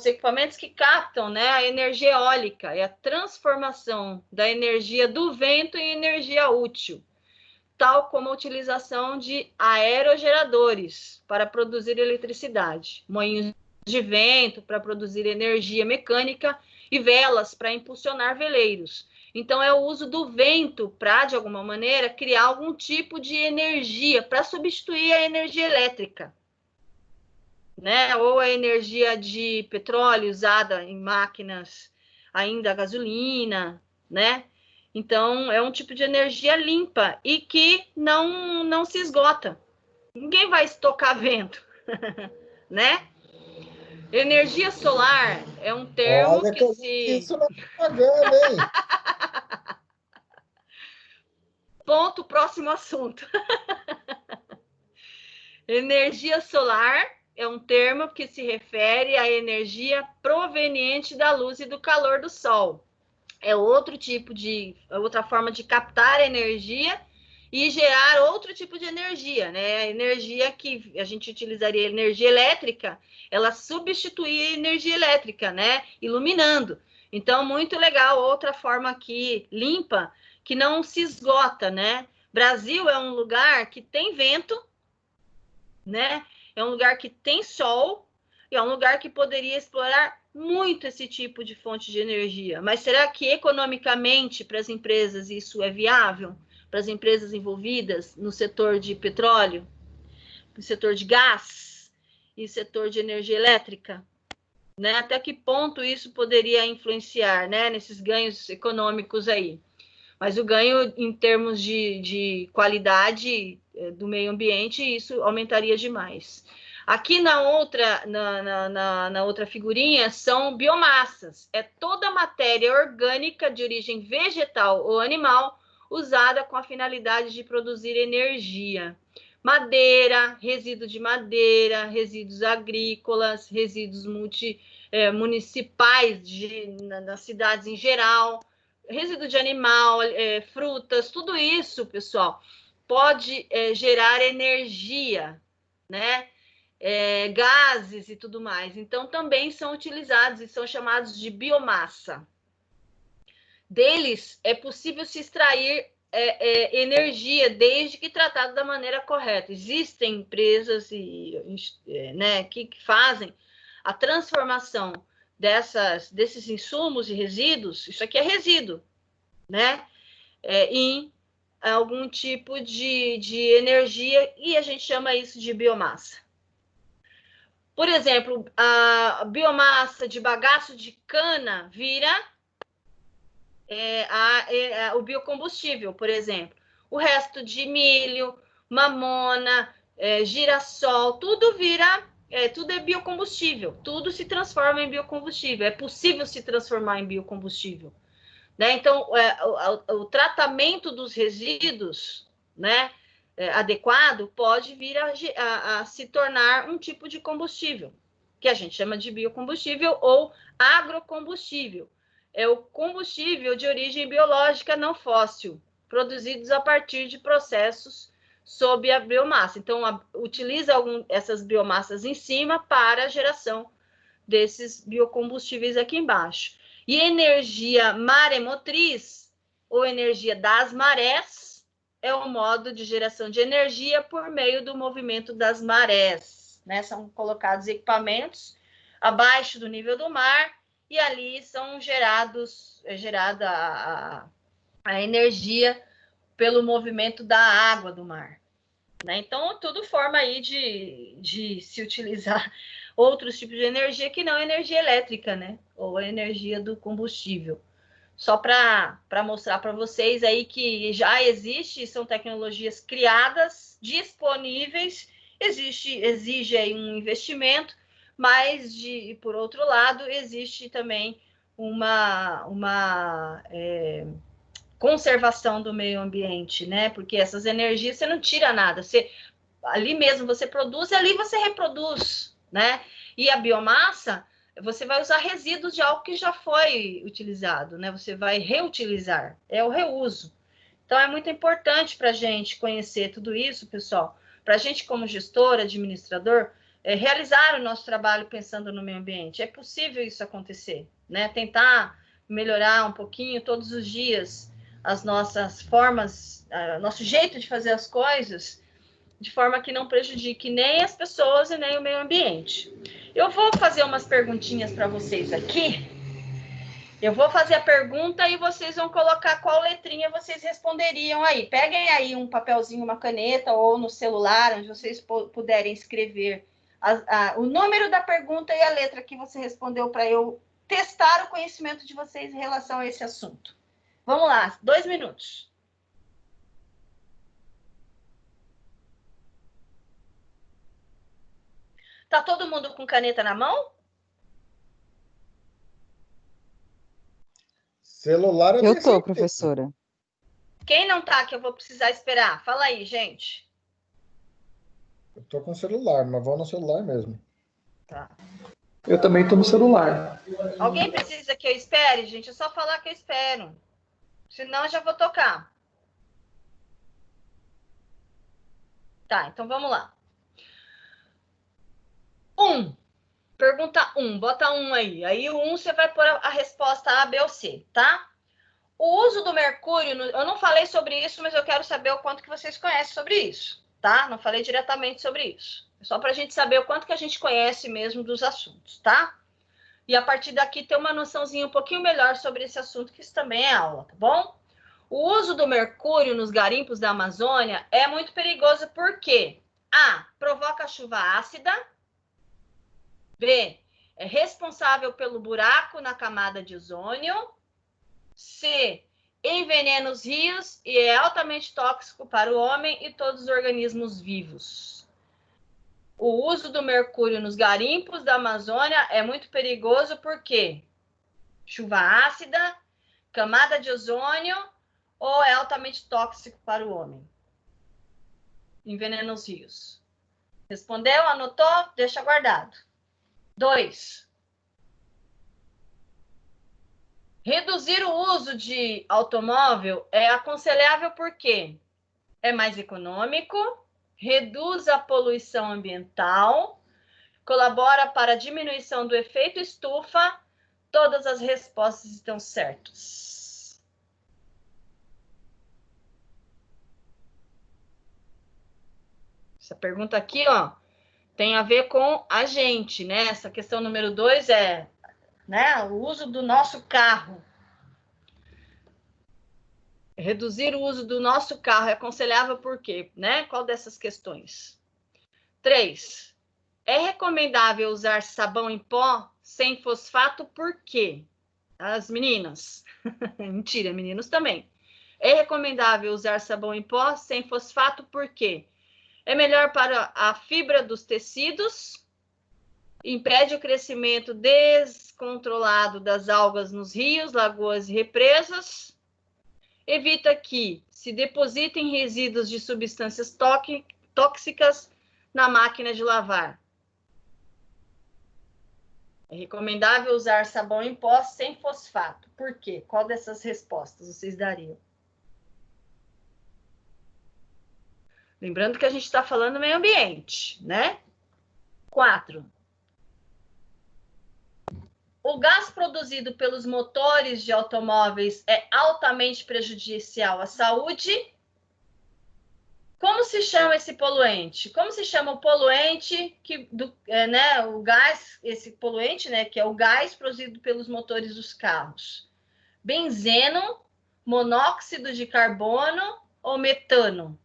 equipamentos que captam, né, a energia eólica, é a transformação da energia do vento em energia útil, tal como a utilização de aerogeradores para produzir eletricidade, moinhos de vento para produzir energia mecânica e velas para impulsionar veleiros. Então, é o uso do vento para, de alguma maneira, criar algum tipo de energia para substituir a energia elétrica, né? Ou a energia de petróleo usada em máquinas ainda a gasolina, né? Então, é um tipo de energia limpa e que não se esgota. Ninguém vai estocar vento, né? Energia solar é um termo Olha que isso não tá pagando, hein? Ponto, próximo assunto. Energia solar é um termo que se refere à energia proveniente da luz e do calor do sol. É outra forma de captar energia e gerar outro tipo de energia, né? A energia que a gente utilizaria, energia elétrica, ela substitui a energia elétrica, né? Iluminando. Então, muito legal, outra forma aqui limpa, que não se esgota, né? Brasil é um lugar que tem vento, né? É um lugar que tem sol, e é um lugar que poderia explorar muito esse tipo de fonte de energia. Mas será que economicamente para as empresas isso é viável? Para as empresas envolvidas no setor de petróleo, no setor de gás e setor de energia elétrica? Né? Até que ponto isso poderia influenciar, né, nesses ganhos econômicos aí? Mas o ganho em termos de qualidade do meio ambiente, isso aumentaria demais. Aqui na outra figurinha são biomassas. É toda matéria orgânica de origem vegetal ou animal usada com a finalidade de produzir energia. Madeira, resíduo de madeira, resíduos agrícolas, resíduos municipais nas cidades em geral, resíduo de animal, frutas, tudo isso, pessoal, pode gerar energia, né? Gases e tudo mais. Então, também são utilizados e são chamados de biomassa. Deles é possível se extrair energia, desde que tratado da maneira correta. Existem empresas né, que fazem a transformação desses insumos e resíduos, isso aqui é resíduo, né? Em algum tipo de energia, e a gente chama isso de biomassa. Por exemplo, a biomassa de bagaço de cana vira o biocombustível, por exemplo. O resto de milho, mamona, girassol, tudo vira, tudo é biocombustível, tudo se transforma em biocombustível, é possível se transformar em biocombustível. Né? Então, o tratamento dos resíduos, né, adequado pode vir a se tornar um tipo de combustível, que a gente chama de biocombustível ou agrocombustível. é o combustível de origem biológica não fóssil, produzidos a partir de processos sob a biomassa. Então, utiliza essas biomassas em cima para a geração desses biocombustíveis aqui embaixo. E energia maremotriz, ou energia das marés, é um modo de geração de energia por meio do movimento das marés, né? São colocados equipamentos abaixo do nível do mar e ali são gerada a energia pelo movimento da água do mar, né? Então, tudo forma aí de se utilizar outros tipos de energia que não energia elétrica, né? Ou a energia do combustível. Só para mostrar para vocês aí que já existe, são tecnologias criadas, disponíveis, exige aí um investimento, mas, por outro lado, existe também uma conservação do meio ambiente, né? Porque essas energias você não tira nada, ali mesmo você produz e ali você reproduz, né? E a biomassa, você vai usar resíduos de algo que já foi utilizado, né? Você vai reutilizar, é o reuso. Então, é muito importante para a gente conhecer tudo isso, pessoal, para a gente, como gestor, administrador, realizar o nosso trabalho pensando no meio ambiente. É possível isso acontecer, né? Tentar melhorar um pouquinho todos os dias as nossas formas, nosso jeito de fazer as coisas, de forma que não prejudique nem as pessoas e nem o meio ambiente. Eu vou fazer umas perguntinhas para vocês aqui. Eu vou fazer a pergunta e vocês vão colocar qual letrinha vocês responderiam aí. Peguem aí um papelzinho, uma caneta ou no celular, onde vocês puderem escrever o número da pergunta e a letra que você respondeu para eu testar o conhecimento de vocês em relação a esse assunto. Vamos lá, 2 minutos. Tá todo mundo com caneta na mão? Celular Eu tô, professora. Quem não tá, que eu vou precisar esperar? Fala aí, gente. Eu tô com celular, mas vou no celular mesmo. Tá. Eu também tô no celular. Alguém precisa que eu espere, gente? É só falar que eu espero. Senão eu já vou tocar. Tá, então vamos lá. Pergunta 1. Bota 1 aí. Aí o 1 você vai pôr a resposta A, B ou C, tá? O uso do mercúrio, eu não falei sobre isso, mas eu quero saber o quanto que vocês conhecem sobre isso, tá? Não falei diretamente sobre isso. É só para a gente saber o quanto que a gente conhece mesmo dos assuntos, tá? E a partir daqui ter uma noçãozinha um pouquinho melhor sobre esse assunto, que isso também é aula, tá bom? O uso do mercúrio nos garimpos da Amazônia é muito perigoso porque A. Provoca chuva ácida. B. É responsável pelo buraco na camada de ozônio. C. Envenena os rios e é altamente tóxico para o homem e todos os organismos vivos. O uso do mercúrio nos garimpos da Amazônia é muito perigoso porque chuva ácida, camada de ozônio ou é altamente tóxico para o homem. Envenena os rios. Respondeu? Anotou? Deixa guardado. 2. Reduzir o uso de automóvel é aconselhável porque é mais econômico, reduz a poluição ambiental, colabora para a diminuição do efeito estufa. Todas as respostas estão certas. Essa pergunta aqui, ó, tem a ver com a gente, né? Essa questão número 2 é, né, o uso do nosso carro. Reduzir o uso do nosso carro é aconselhável por quê? Né? Qual dessas questões? 3. É recomendável usar sabão em pó sem fosfato por quê? As meninas. Mentira, meninos também. É recomendável usar sabão em pó sem fosfato por quê? É melhor para a fibra dos tecidos, impede o crescimento descontrolado das algas nos rios, lagoas e represas, evita que se depositem resíduos de substâncias tóxicas na máquina de lavar. É recomendável usar sabão em pó sem fosfato. Por quê? Qual dessas respostas vocês dariam? Lembrando que a gente está falando do meio ambiente, né? 4. O gás produzido pelos motores de automóveis é altamente prejudicial à saúde? Como se chama esse poluente? Como se chama o poluente né, o gás, esse poluente, né, que é o gás produzido pelos motores dos carros? Benzeno, monóxido de carbono ou metano?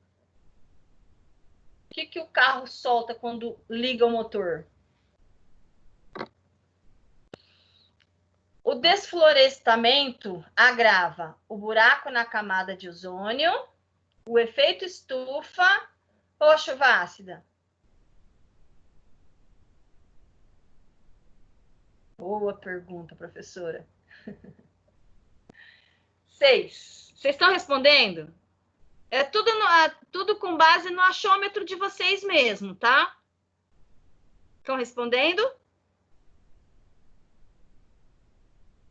O que o carro solta quando liga o motor? O desflorestamento agrava o buraco na camada de ozônio, o efeito estufa ou a chuva ácida? Boa pergunta, professora. 6. Vocês estão respondendo? É tudo com base no achômetro de vocês mesmo, tá? Estão respondendo?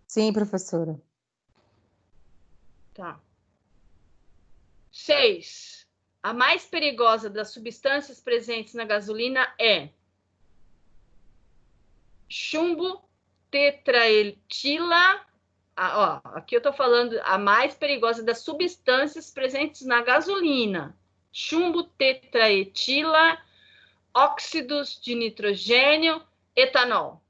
Sim, professora. Tá. 6. A mais perigosa das substâncias presentes na gasolina é chumbo tetraetila. Aqui eu estou falando a mais perigosa das substâncias presentes na gasolina. Chumbo tetraetila, óxidos de nitrogênio, etanol.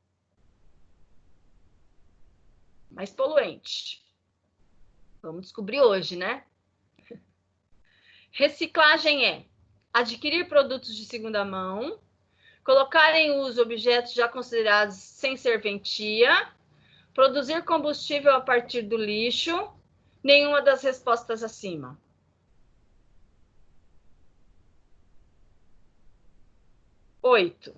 Mais poluente. Vamos descobrir hoje, né? Reciclagem é adquirir produtos de segunda mão, colocar em uso objetos já considerados sem serventia, produzir combustível a partir do lixo, nenhuma das respostas acima. 8.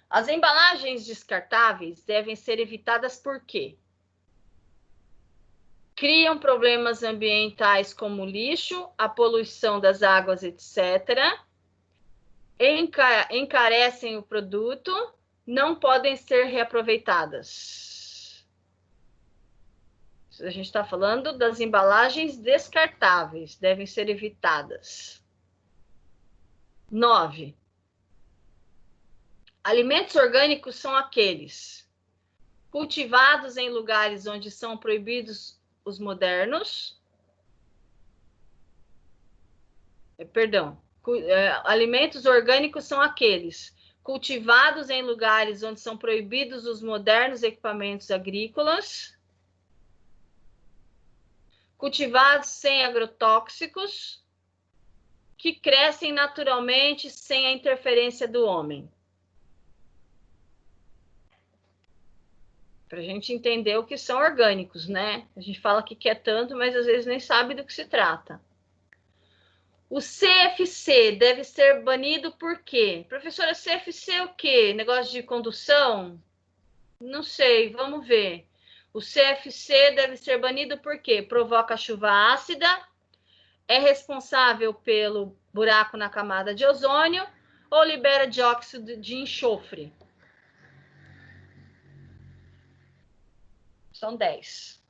As embalagens descartáveis devem ser evitadas por quê? Criam problemas ambientais como lixo, a poluição das águas, etc. Encarecem o produto, não podem ser reaproveitadas. A gente está falando das embalagens descartáveis, devem ser evitadas. 9. Alimentos orgânicos são aqueles cultivados em lugares onde são proibidos os modernos. Alimentos orgânicos são aqueles cultivados em lugares onde são proibidos os modernos equipamentos agrícolas, cultivados sem agrotóxicos, que crescem naturalmente sem a interferência do homem. Para a gente entender o que são orgânicos, né? A gente fala que quer tanto, mas às vezes nem sabe do que se trata. O CFC deve ser banido por quê? Professora, CFC é o quê? Negócio de condução? Não sei, vamos ver. O CFC deve ser banido por quê? Provoca chuva ácida, é responsável pelo buraco na camada de ozônio ou libera dióxido de enxofre? São 10.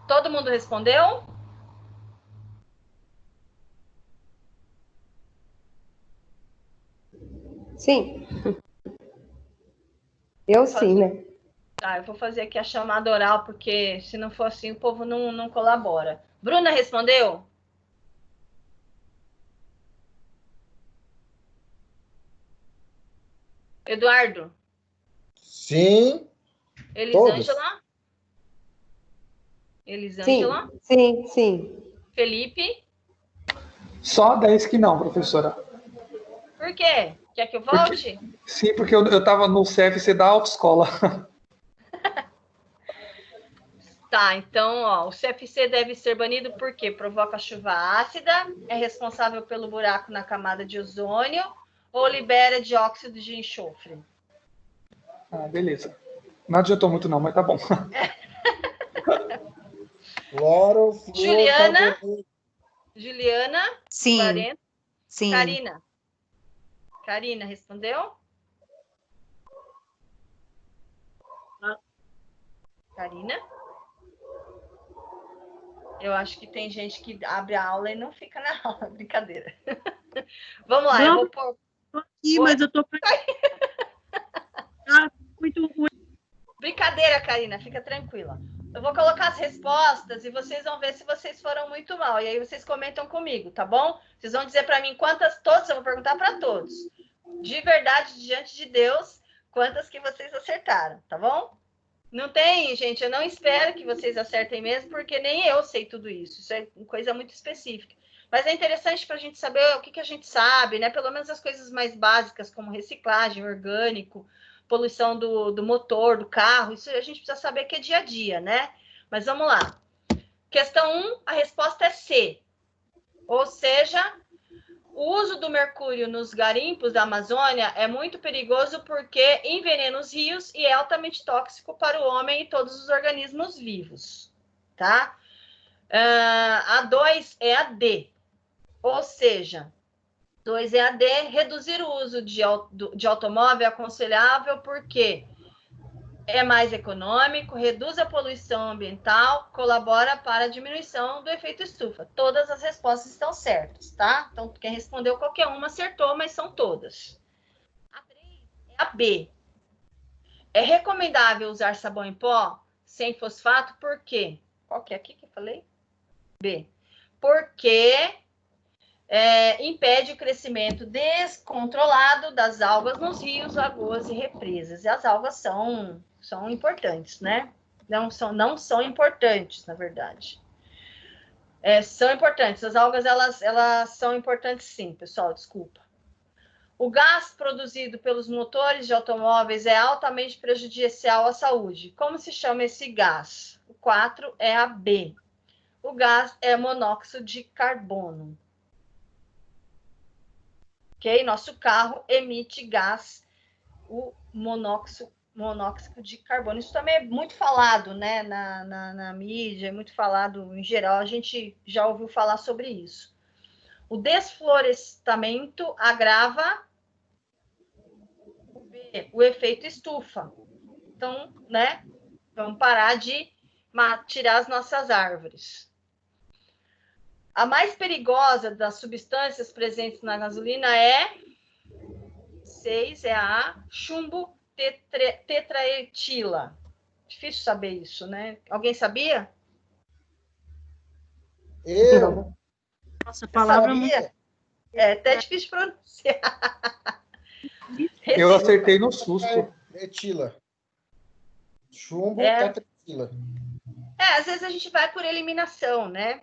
Todo mundo respondeu? Sim. Eu sim, né? Tá, eu vou fazer aqui a chamada oral, porque se não for assim, o povo não colabora. Bruna respondeu? Eduardo? Sim. Elisângela? Elisângela? Sim, sim. Felipe? Só 10 que não, professora. Por quê? Quer que eu volte? Sim, porque eu estava no CFC da autoescola. Tá, então, ó, o CFC deve ser banido porque provoca chuva ácida, é responsável pelo buraco na camada de ozônio ou libera dióxido de enxofre. Ah, beleza. Não adiantou muito não, mas tá bom. Juliana? Sim. Clarence? Sim. Karina? Karina, respondeu? Karina? Eu acho que tem gente que abre a aula e não fica na aula. Brincadeira. Vamos lá, eu vou pôr... Tô aqui, mas eu tô... muito ruim. Brincadeira, Karina, fica tranquila. Eu vou colocar as respostas e vocês vão ver se vocês foram muito mal. E aí vocês comentam comigo, tá bom? Vocês vão dizer para mim quantas, todos, eu vou perguntar para todos. De verdade, diante de Deus, quantas que vocês acertaram, tá bom? Não tem, gente, eu não espero que vocês acertem mesmo, porque nem eu sei tudo isso. Isso é coisa muito específica. Mas é interessante para a gente saber o que a gente sabe, né? Pelo menos as coisas mais básicas, como reciclagem, orgânico, poluição do motor, do carro. Isso a gente precisa saber que é dia a dia, né? Mas vamos lá. Questão 1, a resposta é C. Ou seja, o uso do mercúrio nos garimpos da Amazônia é muito perigoso porque envenena os rios e é altamente tóxico para o homem e todos os organismos vivos, tá? A 2 é a D. Ou seja, 2 é a D, reduzir o uso de automóvel é aconselhável porque é mais econômico, reduz a poluição ambiental, colabora para a diminuição do efeito estufa. Todas as respostas estão certas, tá? Então, quem respondeu qualquer uma acertou, mas são todas. A 3 é a B. É recomendável usar sabão em pó sem fosfato, por quê? Qual que é aqui que eu falei? B. Porque impede o crescimento descontrolado das algas nos rios, lagoas e represas. E as algas são importantes, né? Não são importantes, na verdade. São importantes. As algas, elas são importantes sim, pessoal, desculpa. O gás produzido pelos motores de automóveis é altamente prejudicial à saúde. Como se chama esse gás? O 4 é a B. O gás é monóxido de carbono. Ok? Nosso carro emite gás, o monóxido de carbono. Isso também é muito falado, né, na mídia, é muito falado em geral, a gente já ouviu falar sobre isso. O desflorestamento agrava o efeito estufa. Então, né, vamos parar de tirar as nossas árvores. A mais perigosa das substâncias presentes na gasolina é 6, é a chumbo tetraetila. Difícil saber isso, né? Alguém sabia? Eu? Nossa, a palavra sabia? É até difícil pronunciar. Eu acertei no susto. Etila. Chumbo, tetretila. Às vezes a gente vai por eliminação, né?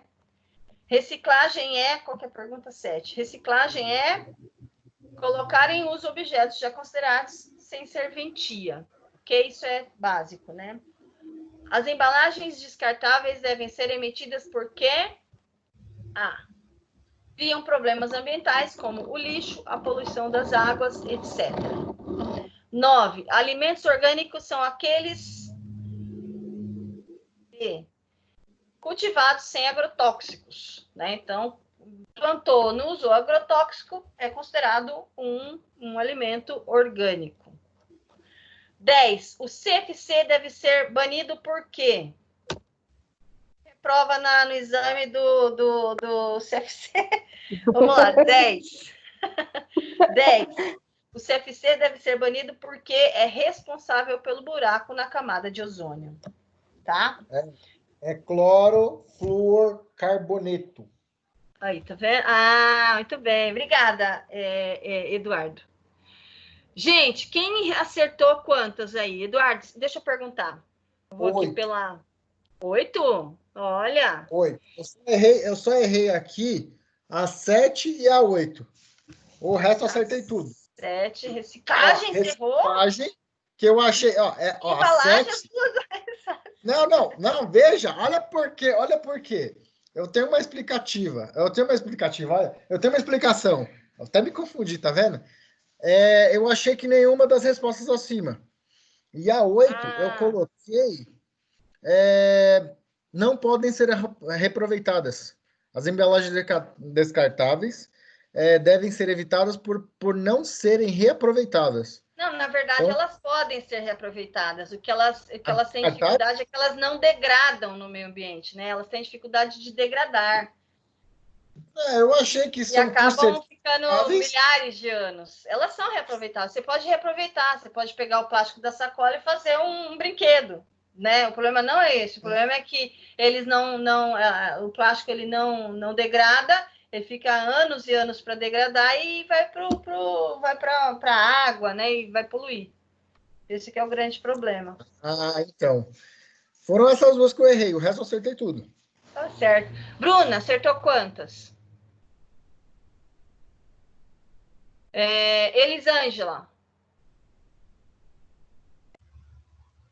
Reciclagem qual que é a pergunta 7? Reciclagem é colocar em uso objetos já considerados sem serventia. Ok? Isso é básico, né? As embalagens descartáveis devem ser emitidas porque criam problemas ambientais, como o lixo, a poluição das águas, etc. 9. Alimentos orgânicos são aqueles cultivados sem agrotóxicos, né? Então, plantou, não usou agrotóxico, é considerado um alimento orgânico. 10. O CFC deve ser banido por quê? Prova no exame do CFC. Vamos lá, 10. 10. O CFC deve ser banido porque é responsável pelo buraco na camada de ozônio. Tá? É clorofluorcarboneto. Aí, tá vendo? Muito bem. Obrigada, Eduardo. Gente, quem acertou quantas aí? Eduardo, deixa eu perguntar. Eu vou 8. aqui pela... 8? Olha. 8. Eu só errei aqui a 7 e a 8. O resto eu acertei tudo. 7, reciclagem, errou? Reciclagem, que eu achei... Embalagem, 7... Não, veja, olha por quê. Eu tenho uma explicativa, olha, eu tenho uma explicação. Eu até me confundi, tá vendo? Eu achei que nenhuma das respostas acima. E a 8, eu coloquei, não podem ser reaproveitadas. As embalagens descartáveis devem ser evitadas por não serem reaproveitadas. Não, na verdade, Então, elas podem ser reaproveitadas. O que elas têm tá? dificuldade é que elas não degradam no meio ambiente, né? Elas têm dificuldade de degradar. Eu achei que E são por ser acabam ficando recicláveis. milhares de anos. Elas são reaproveitáveis. Você pode reaproveitar, você pode pegar o plástico da sacola e fazer um brinquedo, né? O problema não é esse. O problema é que eles o plástico ele não degrada, ele fica anos e anos para degradar e vai para a água, né? E vai poluir. Esse que é o grande problema. Então. Foram essas duas que eu errei, o resto eu acertei tudo. Tá certo. Bruna, acertou quantas? Elisângela.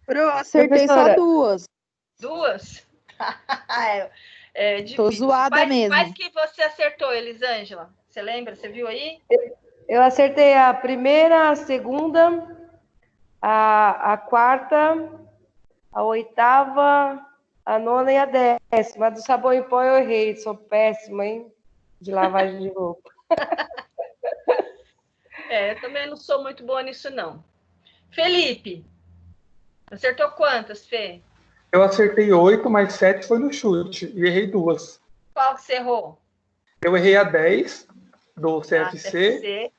Pro, acertei só Professora. duas. Duas? Tô Difícil. zoada mesmo. Quais que você acertou, Elisângela? Você lembra? Você viu aí? Eu acertei a primeira, a segunda, a quarta, a oitava, a nona e a décima. A do sabão em pó eu errei, sou péssima, hein? De lavagem de roupa. Eu também não sou muito boa nisso, não. Felipe, acertou quantas, Fê? Eu acertei 8, mas 7 foi no chute. E errei 2. Qual que você errou? Eu errei a 10 do CFC.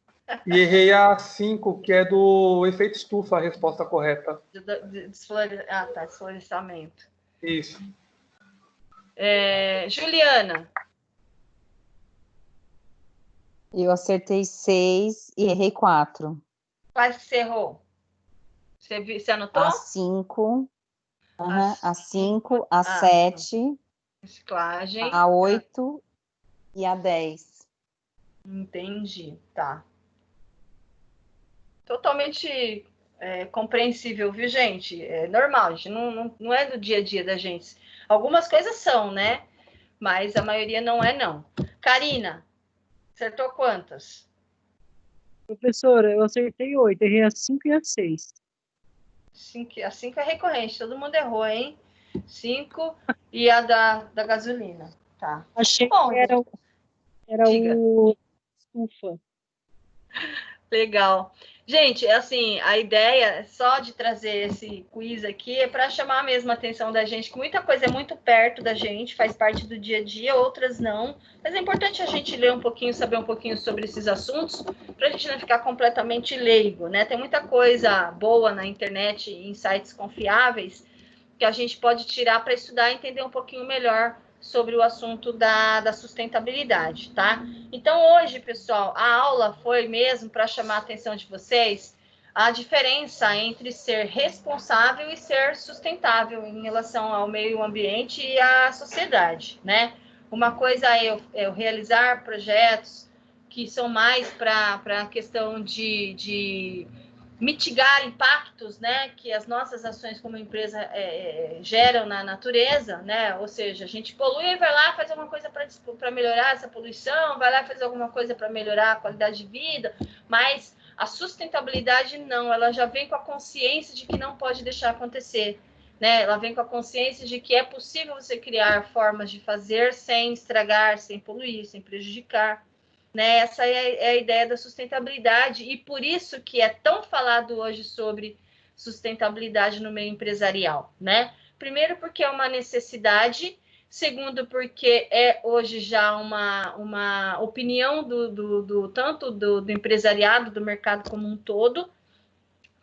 E errei a 5, que é do efeito estufa, a resposta correta. Desflorestamento. Isso. Juliana. Eu acertei 6 e errei 4. Quais que você errou? Você anotou? A 5, a 5, a 7, reciclagem, a 8 e a 10. Entendi, tá. Totalmente compreensível, viu, gente? É normal, a gente não é do dia a dia da gente. Algumas coisas são, né? Mas a maioria não é, não. Karina, acertou quantas? Professora, eu acertei 8, errei a 5 e a 6. A 5 é recorrente, todo mundo errou, hein? 5 e a da gasolina, tá. Achei Bom, que era o estufa. Legal. Gente, assim, a ideia só de trazer esse quiz aqui é para chamar mesmo a atenção da gente, que muita coisa é muito perto da gente, faz parte do dia a dia, outras não. Mas é importante a gente ler um pouquinho, saber um pouquinho sobre esses assuntos, para a gente não ficar completamente leigo, né? Tem muita coisa boa na internet, em sites confiáveis, que a gente pode tirar para estudar e entender um pouquinho melhor sobre o assunto da sustentabilidade, tá? Então, hoje, pessoal, a aula foi mesmo para chamar a atenção de vocês a diferença entre ser responsável e ser sustentável em relação ao meio ambiente e à sociedade, né? Uma coisa é eu realizar projetos que são mais para a questão de mitigar impactos, né, que as nossas ações como empresa geram na natureza, né, ou seja, a gente polui e vai lá fazer alguma coisa para melhorar essa poluição, vai lá fazer alguma coisa para melhorar a qualidade de vida, mas a sustentabilidade não, ela já vem com a consciência de que não pode deixar acontecer, né, ela vem com a consciência de que é possível você criar formas de fazer sem estragar, sem poluir, sem prejudicar, né? Essa é a ideia da sustentabilidade e por isso que é tão falado hoje sobre sustentabilidade no meio empresarial, né? Primeiro porque é uma necessidade, segundo porque é hoje já uma opinião tanto do empresariado, do mercado como um todo,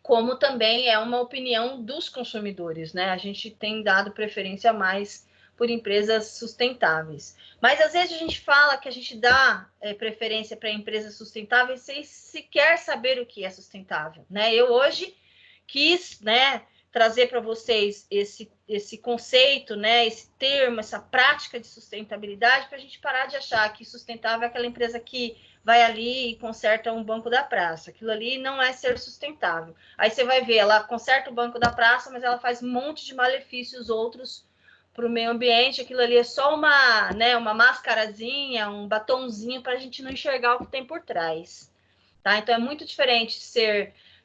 como também é uma opinião dos consumidores, né? A gente tem dado preferência mais por empresas sustentáveis. Mas às vezes a gente fala que a gente dá preferência para empresas sustentáveis sem sequer saber o que é sustentável, né? Eu hoje quis, né, trazer para vocês esse conceito, né, esse termo, essa prática de sustentabilidade, para a gente parar de achar que sustentável é aquela empresa que vai ali e conserta um banco da praça. Aquilo ali não é ser sustentável. Aí você vai ver, ela conserta o banco da praça, mas ela faz um monte de malefícios outros para o meio ambiente. Aquilo ali é só uma mascarazinha, um batonzinho para a gente não enxergar o que tem por trás. Tá? Então é muito diferente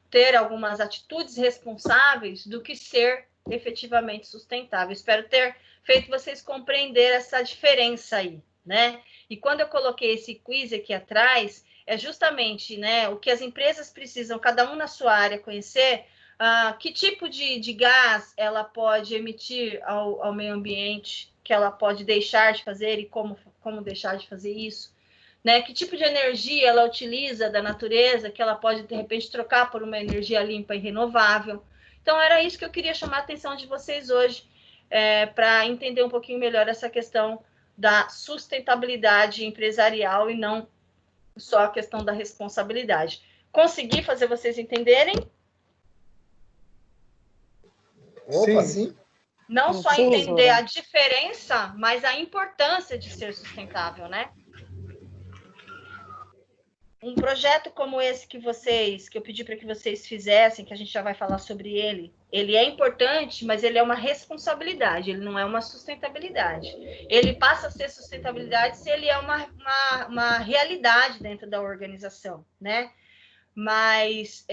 ter algumas atitudes responsáveis do que ser efetivamente sustentável. Espero ter feito vocês compreender essa diferença aí, né? E quando eu coloquei esse quiz aqui atrás, é justamente, né, o que as empresas precisam, cada um na sua área, conhecer que tipo de gás ela pode emitir ao meio ambiente, que ela pode deixar de fazer e como deixar de fazer isso, né? Que tipo de energia ela utiliza da natureza, que ela pode, de repente, trocar por uma energia limpa e renovável. Então, era isso que eu queria chamar a atenção de vocês hoje, para entender um pouquinho melhor essa questão da sustentabilidade empresarial e não só a questão da responsabilidade. Consegui fazer vocês entenderem? Opa, sim. Não só entender a diferença, mas a importância de ser sustentável, né? Um projeto como esse que eu pedi para que vocês fizessem, que a gente já vai falar sobre ele é importante, mas ele é uma responsabilidade, ele não é uma sustentabilidade. Ele passa a ser sustentabilidade se ele é uma realidade dentro da organização, né? Mas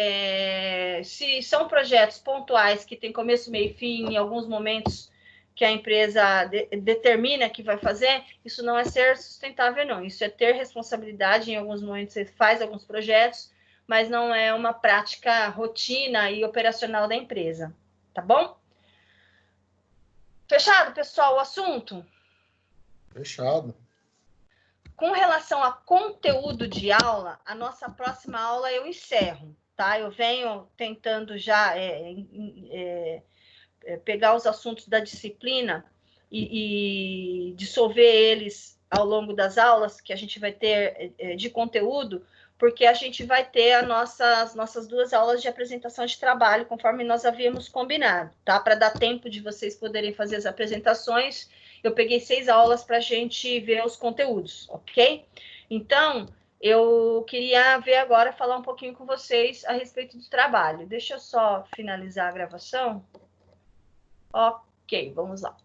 se são projetos pontuais que têm começo, meio e fim, em alguns momentos que a empresa determina que vai fazer, isso não é ser sustentável, não. Isso é ter responsabilidade. Em alguns momentos você faz alguns projetos, mas não é uma prática rotina e operacional da empresa. Tá bom? Fechado, pessoal, o assunto? Fechado. Com relação a conteúdo de aula, a nossa próxima aula eu encerro, tá? Eu venho tentando já pegar os assuntos da disciplina e dissolver eles ao longo das aulas que a gente vai ter de conteúdo, porque a gente vai ter as nossas 2 aulas de apresentação de trabalho, conforme nós havíamos combinado, tá? Para dar tempo de vocês poderem fazer as apresentações, eu peguei 6 aulas para a gente ver os conteúdos, ok? Então, eu queria ver agora, falar um pouquinho com vocês a respeito do trabalho. Deixa eu só finalizar a gravação. Ok, vamos lá.